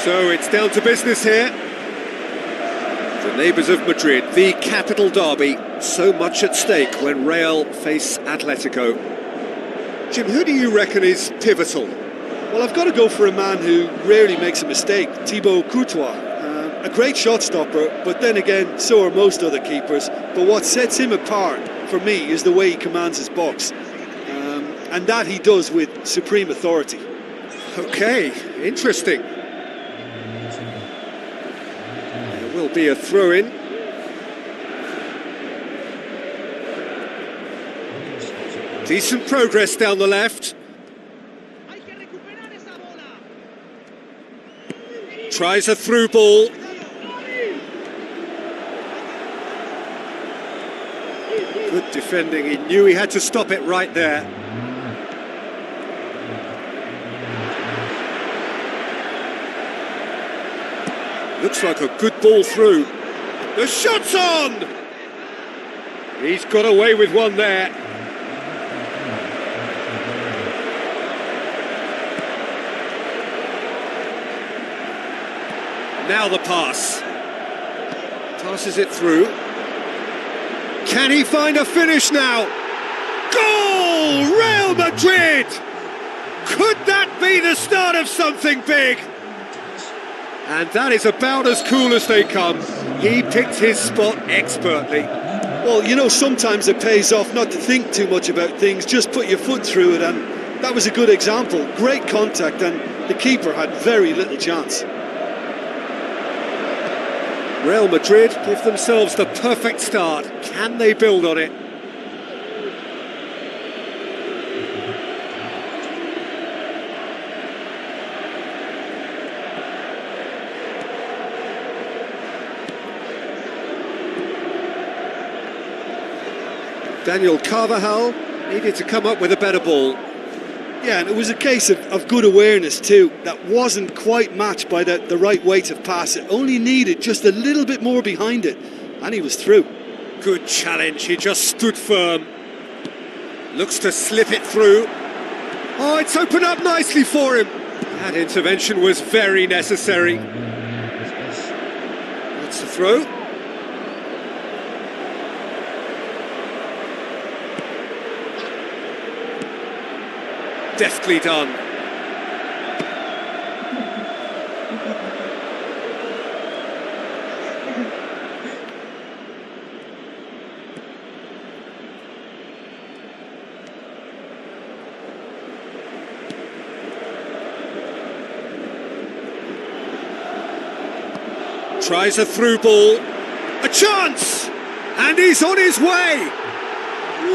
So it's down to business here. The neighbours of Madrid, the capital derby. So much at stake when Real face Atletico. Jim, who do you reckon is pivotal? Well, I've got to go for a man who rarely makes a mistake, Thibaut Courtois. A great shot stopper, but then again, so are most other keepers. But what sets him apart, for me, is the way he commands his box. And that he does with supreme authority. Okay, interesting. There will be a throw-in. Decent progress down the left. Tries a through ball. Good defending, he knew he had to stop it right there. Looks like a good ball through. The shot's on! He's got away with one there. Now the pass. Passes it through. Can he find a finish now? Goal! Real Madrid! Could that be the start of something big? And that is about as cool as they come. He picked his spot expertly. Well, you know, sometimes it pays off not to think too much about things, just put your foot through it, and that was a good example. Great contact, and the keeper had very little chance. Real Madrid give themselves the perfect start. Can they build on it? Daniel Carvajal needed to come up with a better ball. Yeah, and it was a case of good awareness too. That wasn't quite matched by the right weight of pass. It only needed just a little bit more behind it, and he was through. Good challenge, he just stood firm. Looks to slip it through. Oh, it's opened up nicely for him. That intervention was very necessary. That's the throw. Deftly done. Tries a through ball. A chance! And he's on his way!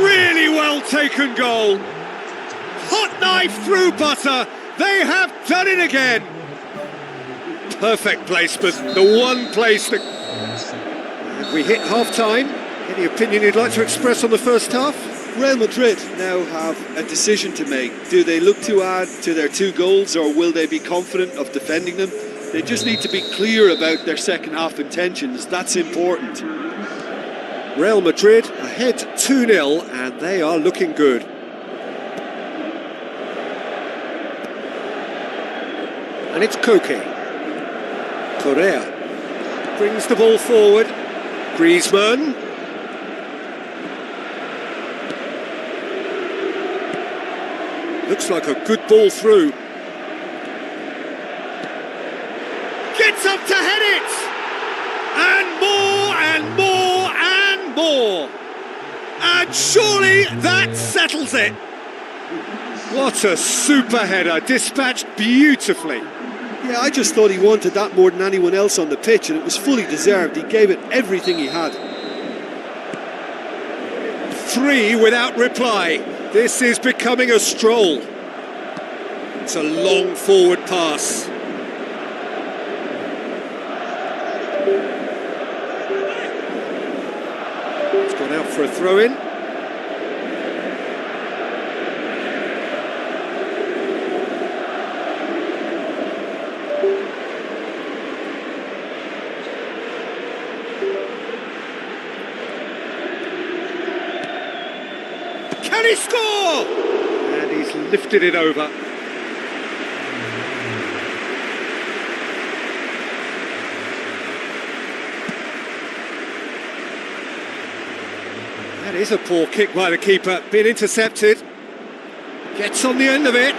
Really well taken goal. Hot knife through butter. They have done it again. Perfect placement. The one place that... And we hit half-time. Any opinion you'd like to express on the first half? Real Madrid now have a decision to make. Do they look to add to their 2 goals, or will they be confident of defending them? They just need to be clear about their second half intentions. That's important. Real Madrid ahead 2-0 and they are looking good. And it's Koke. Correa brings the ball forward. Griezmann. Looks like a good ball through. Gets up to head it! And more and more and more! And surely that settles it! What a super header, dispatched beautifully. Yeah, I just thought he wanted that more than anyone else on the pitch, and it was fully deserved. He gave it everything he had. 3 without reply. This is becoming a stroll. It's a long forward pass. It's gone out for a throw-in. Can he score? And he's lifted it over. That is a poor kick by the keeper, been intercepted. Gets on the end of it.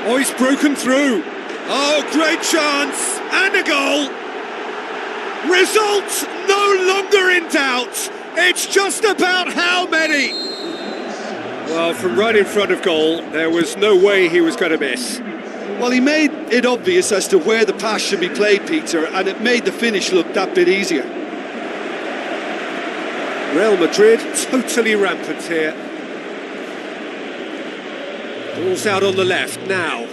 Oh, he's broken through. Oh, great chance, and a goal. Result no longer in doubt. It's just about how many. Well, from right in front of goal, there was no way he was going to miss. Well, he made it obvious as to where the pass should be played, Peter, and it made the finish look that bit easier. Real Madrid totally rampant here. Ball's out on the left now.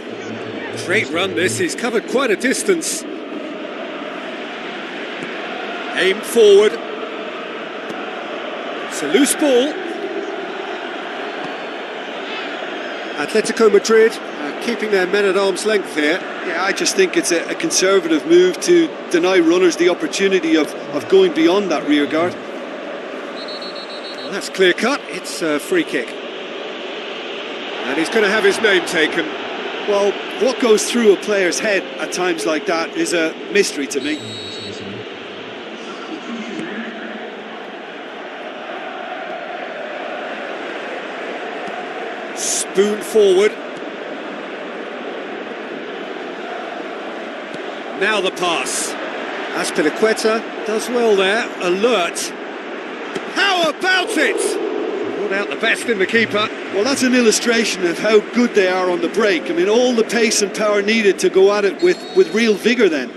Great run this, he's covered quite a distance. Aim forward. It's a loose ball. Atletico Madrid keeping their men at arm's length here. Yeah, I just think it's a conservative move to deny runners the opportunity of going beyond that rear guard. Well, that's clear cut, it's a free kick. And he's going to have his name taken. Well, what goes through a player's head at times like that is a mystery to me. Spoon forward. Now the pass. Azpilicueta does well there, alert. How about it? Brought out the best in the keeper. Well, that's an illustration of how good they are on the break. I mean, all the pace and power needed to go at it with real vigour then.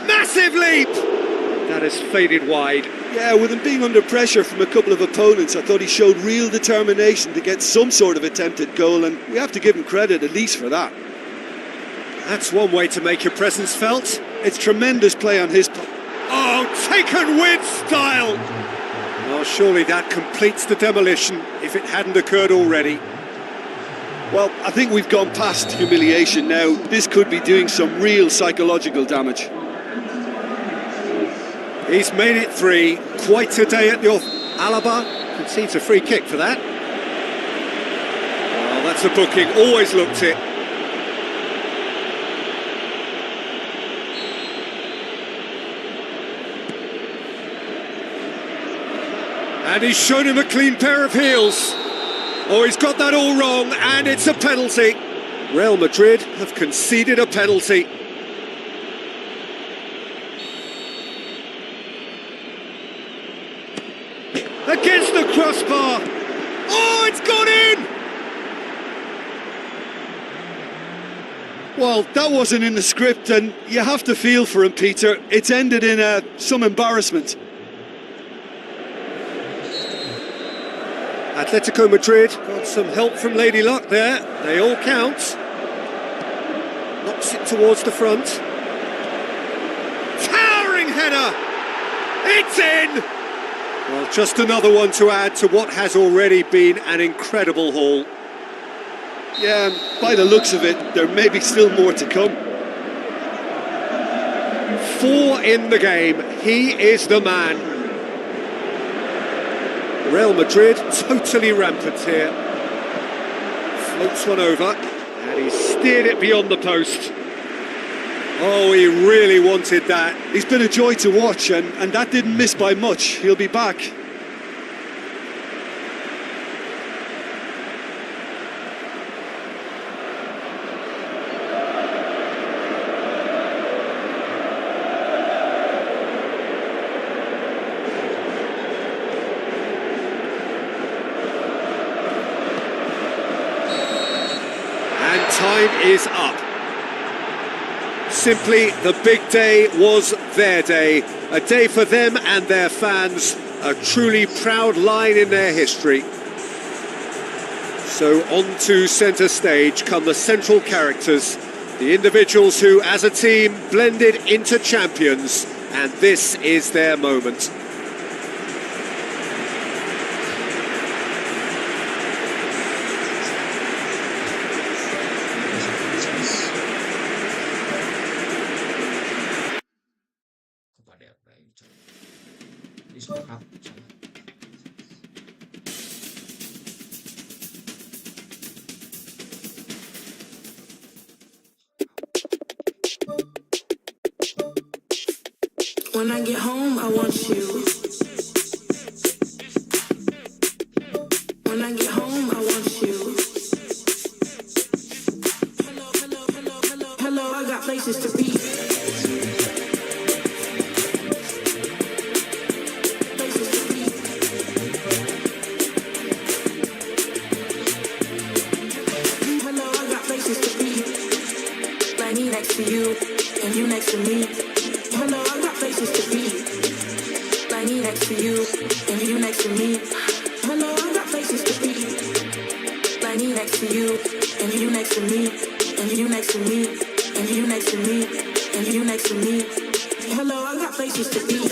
Massive leap! That has faded wide. Yeah, with him being under pressure from a couple of opponents, I thought he showed real determination to get some sort of attempted goal, and we have to give him credit at least for that. That's one way to make your presence felt. It's tremendous play on his part. Oh, taken with style! Well, surely that completes the demolition if it hadn't occurred already. Well, I think we've gone past humiliation now. This could be doing some real psychological damage. He's made it 3. Quite a day at the off. Alaba concedes a free kick for that. Well, that's a booking. Always looked it. And he's shown him a clean pair of heels. Oh, he's got that all wrong, and it's a penalty. Real Madrid have conceded a penalty. Against the crossbar. Oh, it's gone in! Well, that wasn't in the script, and you have to feel for him, Peter. It's ended in some embarrassment. Atletico Madrid got some help from Lady Luck there. They all count. Knocks it towards the front. Towering header! It's in! Well, just another one to add to what has already been an incredible haul. Yeah, by the looks of it, there may be still more to come. 4 in the game, he is the man. Real Madrid totally rampant here. Floats one over, and he steered it beyond the post. Oh, he really wanted that. He's been a joy to watch, and that didn't miss by much. He'll be back. And time is up. Simply, the big day was their day. A day for them and their fans. A truly proud line in their history. So on to centre stage come the central characters. The individuals who, as a team, blended into champions. And this is their moment. Kepada apa yang di sokap When I get home, I want you. When I get home, I want you. Hello, hello, hello, hello, hello, I got places to be. Places to be. Hello, I got places to be. Like me next to you, and you next to me. Hello, I got places to be. Like me next to you, and you next to me. Hello, I got places to be. Like me next to you, and you next to me, and you next to me, and you next to me, and you next to me. Hello, I got places to be.